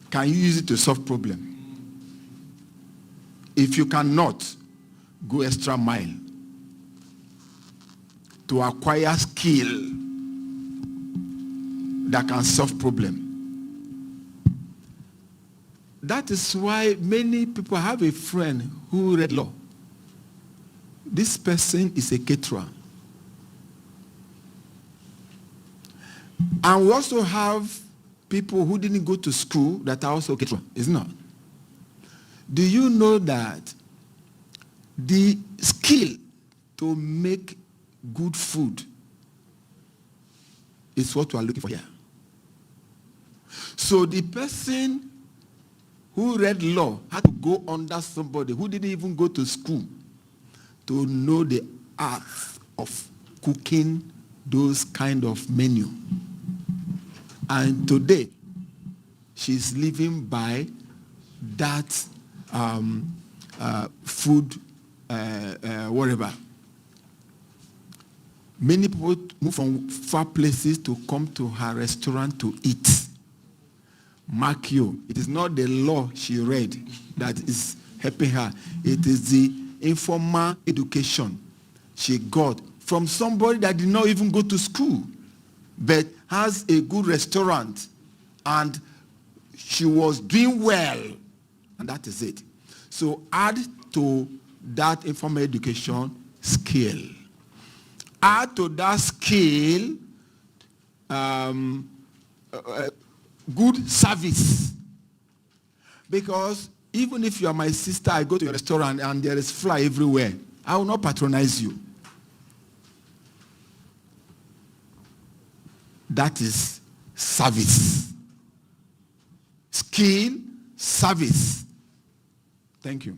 can you use it to solve problems? If you cannot, go extra mile to acquire skill that can solve problems. That is why many people have a friend who read law. This person is a caterer. And we also have people who didn't go to school that are also caterers, isn't it? Do you know that the skill to make good food is what we are looking for here? So the person who read law had to go under somebody who didn't even go to school to know the art of cooking those kind of menu. And today, she's living by that food, whatever. Many people move from far places to come to her restaurant to eat. Mark you, it is not the law she read that is helping her. It is the informal education she got from somebody that did not even go to school, but has a good restaurant, and she was doing well, and that is it. So add to that informal education skill. Add to that skill good service. Because even if you are my sister, I go to a restaurant and there is fly everywhere, I will not patronize you. That is service. skill, service. Thank you.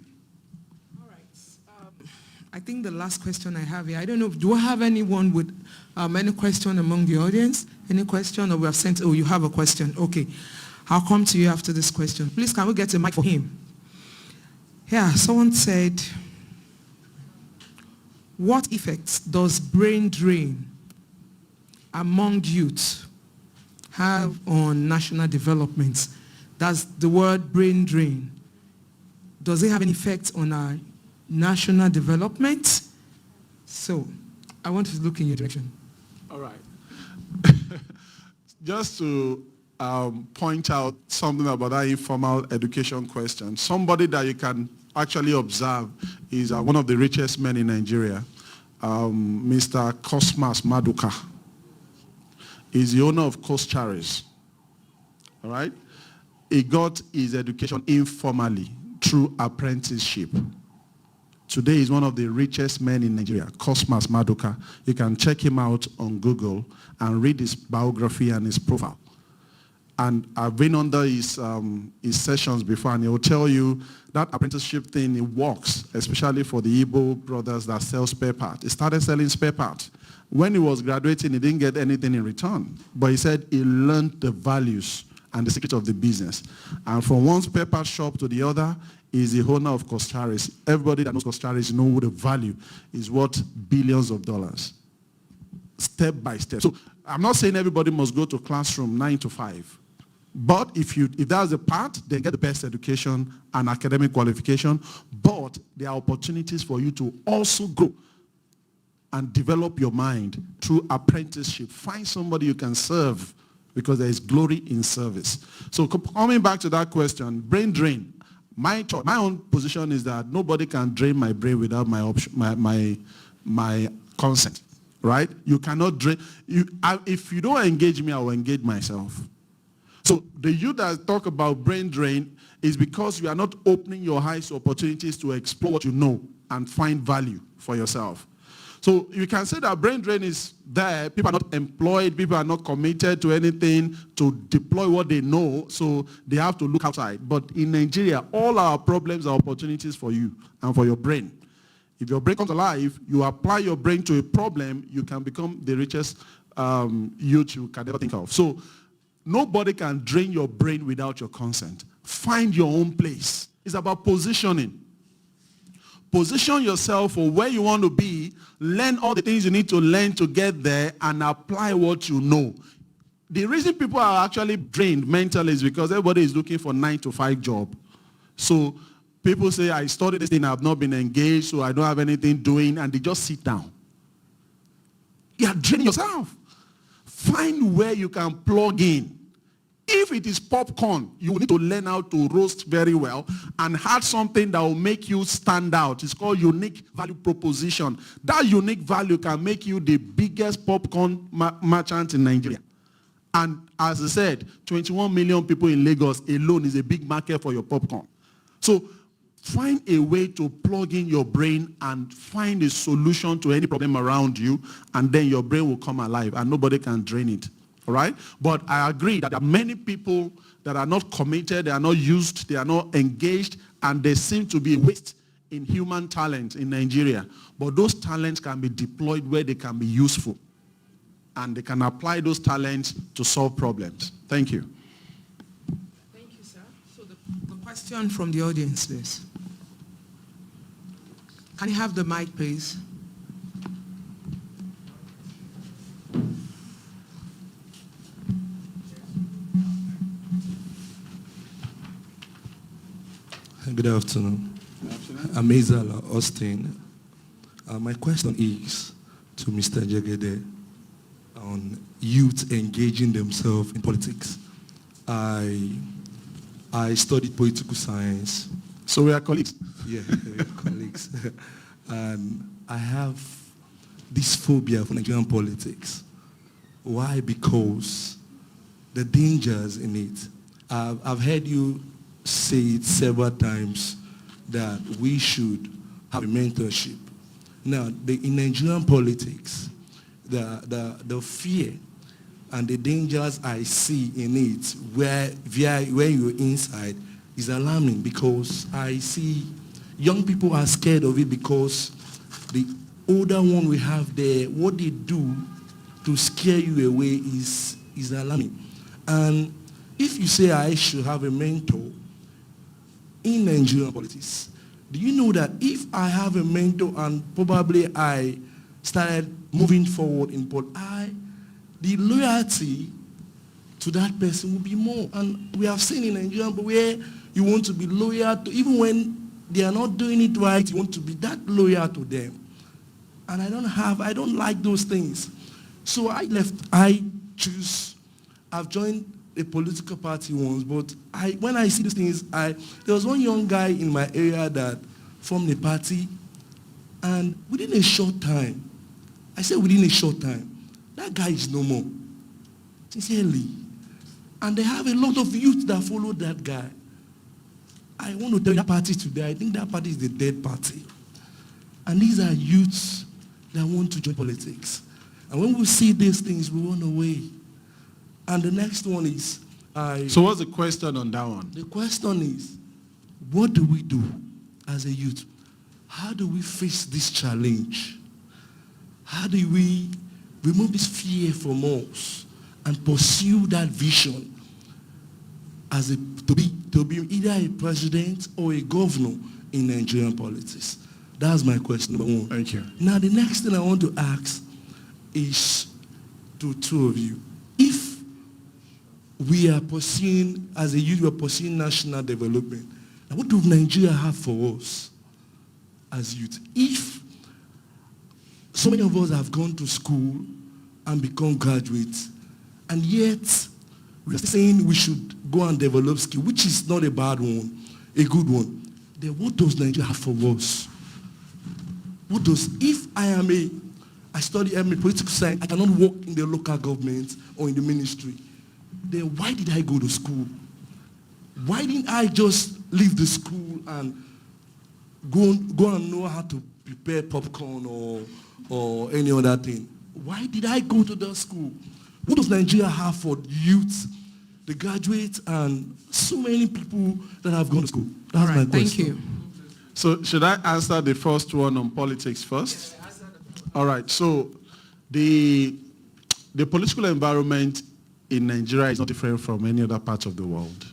All right. I think the last question I have here, I don't know, do I have anyone with any question among the audience? Any question? Or we have sent, oh, you have a question. Okay. I'll come to you after this question. Please, can we get a mic for him? Yeah, someone said, what effects does brain drain among youth have on national development? That's the word brain drain. Does it have an effect on our national development? So, I want to look in your direction. All right. Just to point out something about that informal education question. Somebody that you can actually observe is one of the richest men in Nigeria, Mr. Cosmas Maduka. He's the owner of Charis. All right? He got his education informally through apprenticeship. Today he's one of the richest men in Nigeria, Cosmas Maduka. You can check him out on Google and read his biography and his profile. And I've been under his sessions before, and he will tell you that apprenticeship thing, it works, especially for the Igbo brothers that sell spare parts. He started selling spare parts. When he was graduating, he didn't get anything in return. But he said he learned the values and the secret of the business. And from one spare part shop to the other, he's the owner of Charis. Everybody that knows Charis knows the value is worth billions of dollars. Step by step. So I'm not saying everybody must go to classroom 9 to 5. But if that's the part, then get the best education and academic qualification. But there are opportunities for you to also grow and develop your mind through apprenticeship. Find somebody you can serve, because there is glory in service. So coming back to that question, brain drain. My own position is that nobody can drain my brain without my consent, right? You cannot drain. If you don't engage me, I will engage myself. So the youth that talk about brain drain is because you are not opening your eyes to opportunities to explore what you know and find value for yourself. So you can say that brain drain is there. People are not employed. People are not committed to anything to deploy what they know. So they have to look outside. But in Nigeria, all our problems are opportunities for you and for your brain. If your brain comes alive, you apply your brain to a problem, you can become the richest youth you can ever think of. So nobody can drain your brain without your consent. Find your own place. It's about positioning. Position yourself for where you want to be. Learn all the things you need to learn to get there and apply what you know. The reason people are actually drained mentally is because everybody is looking for 9 to 5 job. So people say, I studied this thing, I have not been engaged, so I don't have anything doing, and they just sit down. You are draining yourself. Find where you can plug in. If it is popcorn, you need to learn how to roast very well and add something that will make you stand out. It's called unique value proposition. That unique value can make you the biggest popcorn merchant in Nigeria. And as I said, 21 million people in Lagos alone is a big market for your popcorn. So find a way to plug in your brain and find a solution to any problem around you, and then your brain will come alive and nobody can drain it. All right? But I agree that there are many people that are not committed, they are not used, they are not engaged, and there seem to be a waste in human talent in Nigeria. But those talents can be deployed where they can be useful. And they can apply those talents to solve problems. Thank you. Thank you, sir. So the question from the audience is, can you have the mic, please? Good afternoon. I'm Izala Austin. My question is to Mr. Jegede on youth engaging themselves in politics. I studied political science. So we are colleagues. Yeah, we are colleagues. And I have this phobia for Nigerian politics. Why? Because the dangers in it. I've heard you say it several times that we should have a mentorship. Now, in Nigerian politics, the fear and the dangers I see in it where you're inside is alarming, because I see young people are scared of it because the older one we have there, what they do to scare you away is alarming. And if you say I should have a mentor in Nigerian politics, do you know that if I have a mentor and probably I started moving forward in politics, the loyalty to that person will be more. And we have seen in Nigeria where you want to be loyal to, even when they are not doing it right, you want to be that loyal to them. And I don't like those things. So I've joined a political party once, but when I see these things, there was one young guy in my area that formed a party, and within a short time, I said within a short time, that guy is no more. Sincerely. And they have a lot of youth that follow that guy. I want to tell you that party today, I think that party is the dead party. And these are youths that want to join politics. And when we see these things, we run away. And the next one is... So what's the question on that one? The question is, what do we do as a youth? How do we face this challenge? How do we remove this fear from us and pursue that vision to be either a president or a governor in Nigerian politics? That's my question, number one. Thank you. Now, the next thing I want to ask is to two of you. If we are pursuing, as a youth, we are pursuing national development, now what do Nigeria have for us as youth? If so many of us have gone to school and become graduates, and yet we are saying we should go and develop skill, which is not a bad one, a good one, then what does Nigeria have for us? If I study political science, I cannot work in the local government or in the ministry, then why did I go to school? Why didn't I just leave the school and go and know how to prepare popcorn or any other thing? Why did I go to the school? What does Nigeria have for youth, the graduates, and so many people that have gone to school? That's my question. Thank you. So should I answer the first one on politics first? All right. So the political environment in Nigeria is not different from any other part of the world,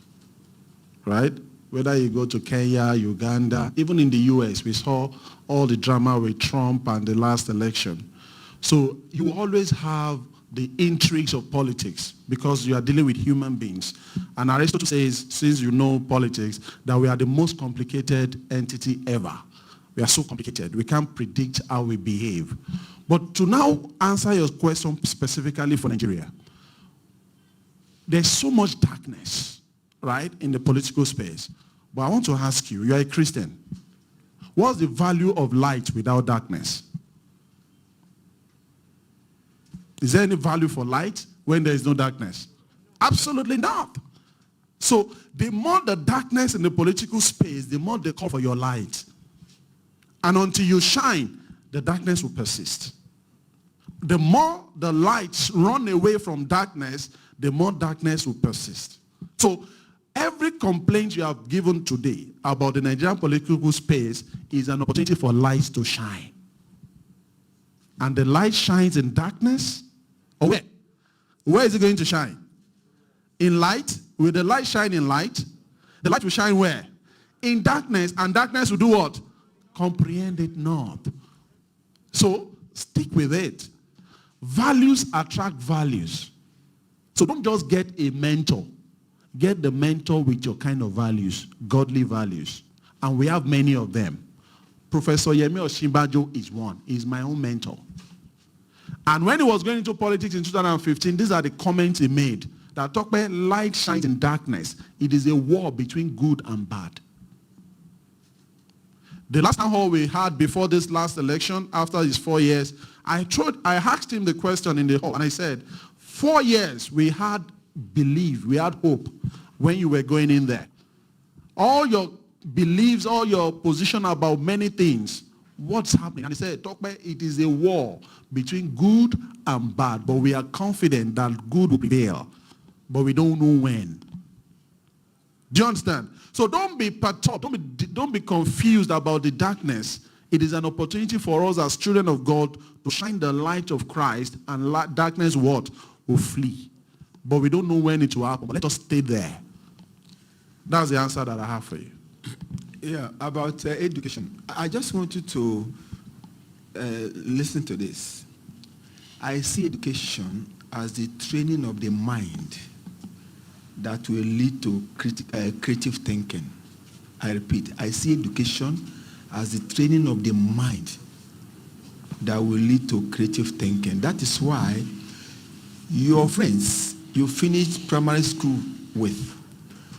right? Whether you go to Kenya, Uganda, even in the US, we saw all the drama with Trump and the last election. So you always have the intrigues of politics because you are dealing with human beings. And Aristotle says, since you know politics, that we are the most complicated entity ever. We are so complicated. We can't predict how we behave. But to now answer your question specifically for Nigeria, there's so much darkness, right, in the political space. But I want to ask you, you're a Christian. What's the value of light without darkness? Is there any value for light when there is no darkness? Absolutely not. So the more the darkness in the political space, the more they call for your light. And until you shine, the darkness will persist. The more the lights run away from darkness, the more darkness will persist. So every complaint you have given today about the Nigerian political space is an opportunity for light to shine. And the light shines in darkness. Or where? Where is it going to shine? In light? Will the light shine in light? The light will shine where? In darkness. And darkness will do what? Comprehend it not. So stick with it. Values attract values. So don't just get a mentor. Get the mentor with your kind of values, godly values. And we have many of them. Professor Yemi Osinbajo is one. He's my own mentor. And when he was going into politics in 2015, these are the comments he made. That talk about light shines in darkness. It is a war between good and bad. The last town hall we had before this last election, after his 4 years, I asked him the question in the hall, and I said, 4 years we had belief, we had hope when you were going in there. All your beliefs, all your position about many things what's happening. And he said, it is a war between good and bad, but we are confident that good will prevail, but we don't know when. Do you understand? So don't be perturbed, don't be confused about the darkness. It is an opportunity for us as children of God to shine the light of Christ, and darkness what? Will flee. But we don't know when it will happen. But let us stay there. That's the answer that I have for you. Yeah, about education. I just want you to listen to this. I see education as the training of the mind that will lead to creative thinking. I repeat, I see education as the training of the mind that will lead to creative thinking. That is why your friends you finished primary school with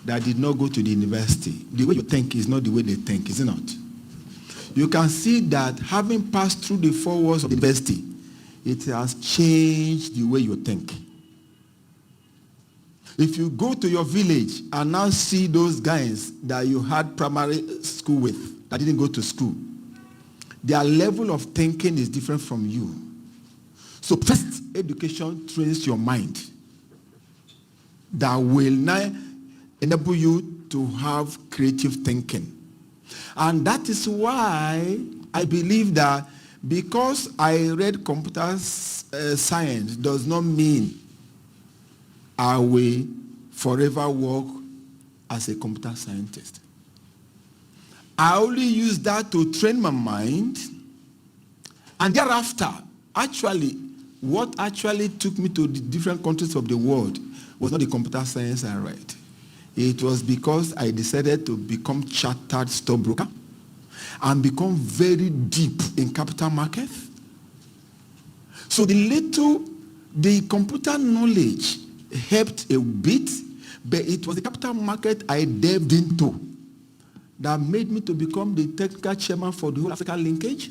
that did not go to the university, the way you think is not the way they think, is it not? You can see that having passed through the 4 walls of the university, it has changed the way you think. If you go to your village and now see those guys that you had primary school with, that didn't go to school, their level of thinking is different from you. So first, education trains your mind that will now enable you to have creative thinking. And that is why I believe that because I read computer science does not mean I will forever work as a computer scientist. I only use that to train my mind, and thereafter, what actually took me to the different countries of the world was not the computer science I read. It was because I decided to become chartered stockbroker and become very deep in capital markets. So the computer knowledge helped a bit, but it was the capital market I delved into that made me to become the technical chairman for the whole Africa linkage,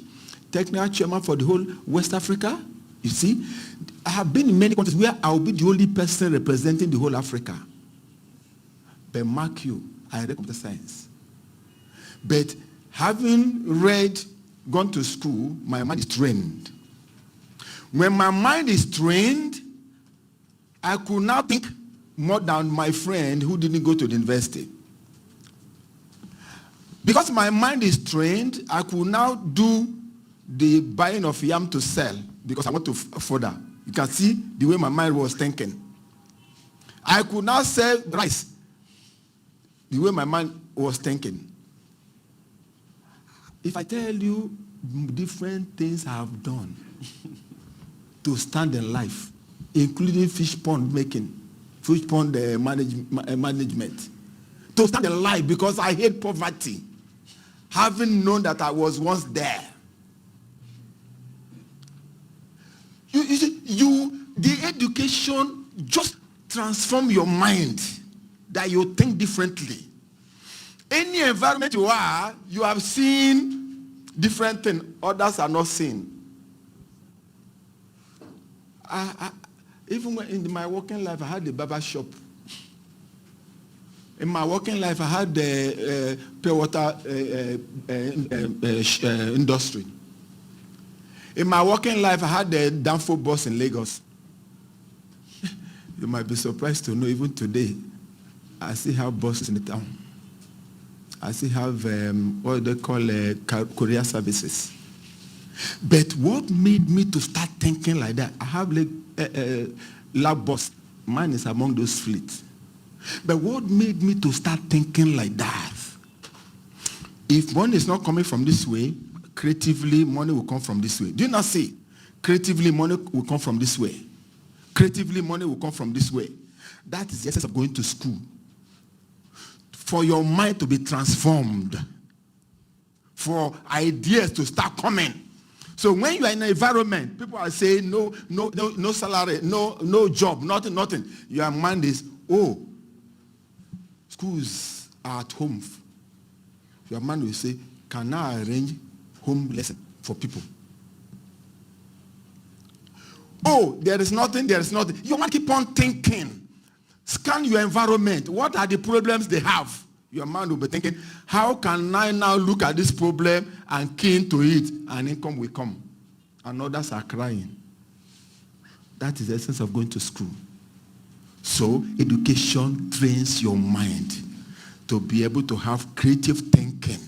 technical chairman for the whole West Africa. You see, I have been in many countries where I will be the only person representing the whole Africa. But mark you, I read computer science. But having gone to school, my mind is trained. When my mind is trained, I could now think more than my friend who didn't go to the university. Because my mind is trained, I could now do the buying of yam to sell because I want to further. You can see the way my mind was thinking. I could now sell rice the way my mind was thinking. If I tell you different things I have done to stand in life, including fish pond making, fish pond management, to stand in life because I hate poverty, having known that I was once there. You see, the education just transform your mind that you think differently. Any environment you are, you have seen different things others are not seeing. Even in my working life, I had a barber shop. In my working life, I had the pure water industry. In my working life, I had the Danfo bus in Lagos. You might be surprised to know, even today, I still have buses in the town. I still have what they call courier services. But what made me to start thinking like that? I have lab bus. Mine is among those fleets. But what made me to start thinking like that? If money is not coming from this way, creatively, money will come from this way. Do you not see? Creatively, money will come from this way. Creatively, money will come from this way. That is the essence of going to school. For your mind to be transformed. For ideas to start coming. So when you are in an environment, people are saying no salary, no job, nothing. Your mind is, schools are at home. Your mind will say, can I arrange home lesson for people? There is nothing. You want to keep on thinking. Scan your environment. What are the problems they have? Your mind will be thinking, how can I now look at this problem and keen to it, and income will come? And others are crying. That is the essence of going to school. So education trains your mind to be able to have creative thinking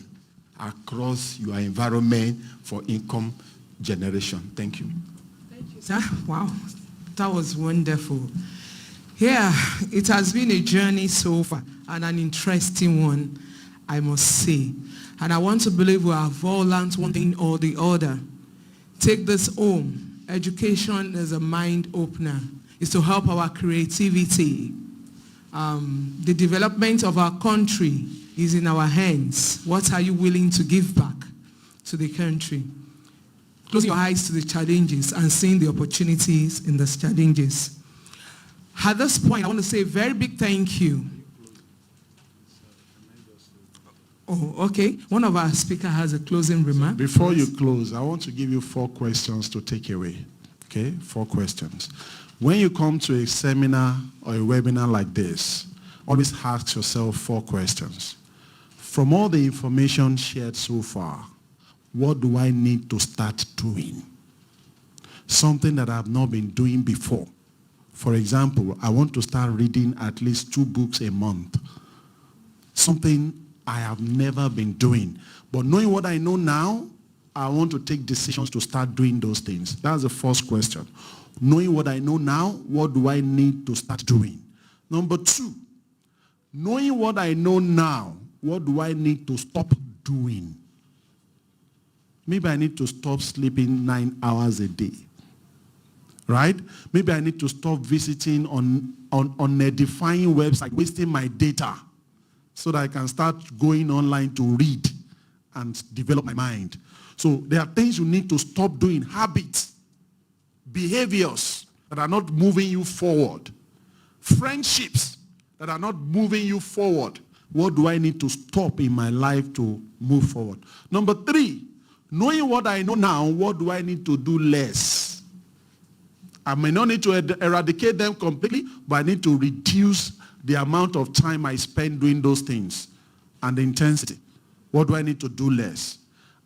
across your environment for income generation. Thank you. Thank you, sir. Wow, that was wonderful. Yeah, it has been a journey so far, and an interesting one, I must say. And I want to believe we have all learned one thing or the other. Take this home. Education is a mind opener. It's to help our creativity. The development of our country is in our hands. What are you willing to give back to the country? Closing your eyes to the challenges and seeing the opportunities in those challenges. At this point, I want to say a very big thank you. Oh, okay. One of our speakers has a closing remark. Before you close, I want to give you 4 questions to take away. Okay? 4 questions. When you come to a seminar or a webinar like this, always ask yourself 4 questions. From all the information shared so far, what do I need to start doing? Something that I have not been doing before. For example, I want to start reading at least 2 books a month. Something I have never been doing. But knowing what I know now, I want to take decisions to start doing those things. That's the first question. Knowing what I know now, what do I need to start doing? Number 2, knowing what I know now, what do I need to stop doing? Maybe I need to stop sleeping 9 hours a day. Right? Maybe I need to stop visiting on a defining website, wasting my data, so that I can start going online to read and develop my mind. So there are things you need to stop doing, habits, behaviors that are not moving you forward, friendships that are not moving you forward. What do I need to stop in my life to move forward? Number 3, knowing what I know now, what do I need to do less? I may not need to eradicate them completely, but I need to reduce the amount of time I spend doing those things and the intensity. What do I need to do less?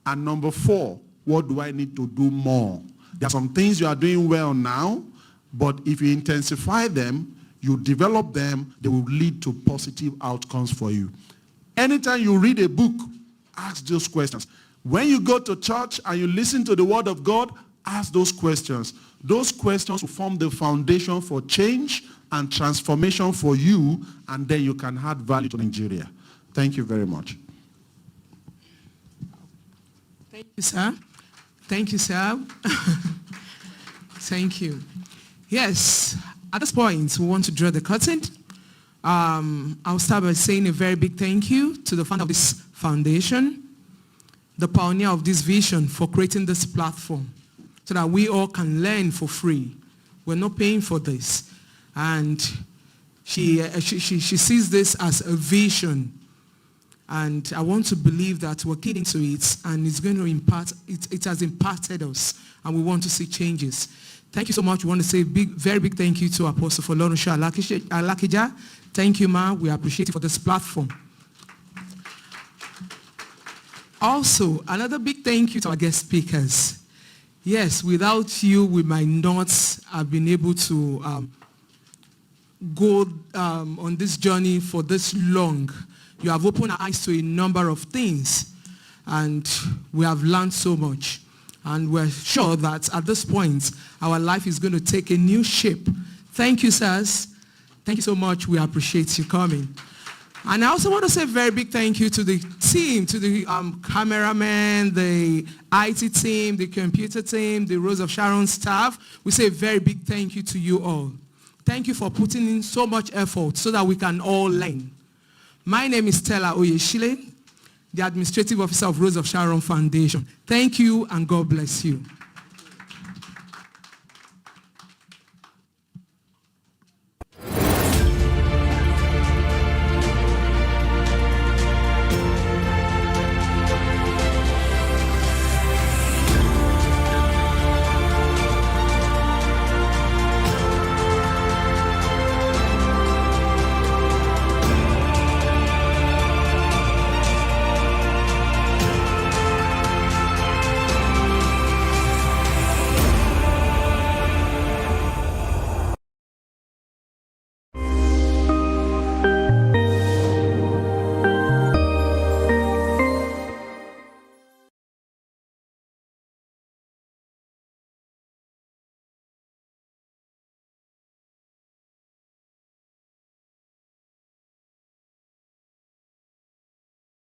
And number 4, what do I need to do more? There are some things you are doing well now, but if you intensify them, you develop them, they will lead to positive outcomes for you. Anytime you read a book, ask those questions. When you go to church and you listen to the word of God, ask those questions. Those questions will form the foundation for change and transformation for you, and then you can add value to Nigeria. Thank you very much. Thank you, sir. Thank you, sir. Thank you. Yes, at this point, we want to draw the curtain. I'll start by saying a very big thank you to the founder of this foundation, the pioneer of this vision for creating this platform, so that we all can learn for free. We're not paying for this. And she sees this as a vision. And I want to believe that we're getting to it, and it's going to impart, it has impacted us, and we want to see changes. Thank you so much. We want to say a very big thank you to Apostle Folorunsho Alakija. Thank you, ma. We appreciate it for this platform. Also, another big thank you to our guest speakers. Yes, without you, we might not have been able to go on this journey for this long. You have opened our eyes to a number of things, and we have learned so much. And we're sure that at this point, our life is going to take a new shape. Thank you, sirs. Thank you so much. We appreciate you coming. And I also want to say a very big thank you to the team, to the cameraman, the IT team, the computer team, the Rose of Sharon staff. We say a very big thank you to you all. Thank you for putting in so much effort so that we can all learn. My name is Stella Oyeshile, the Administrative Officer of Rose of Sharon Foundation. Thank you, and God bless you.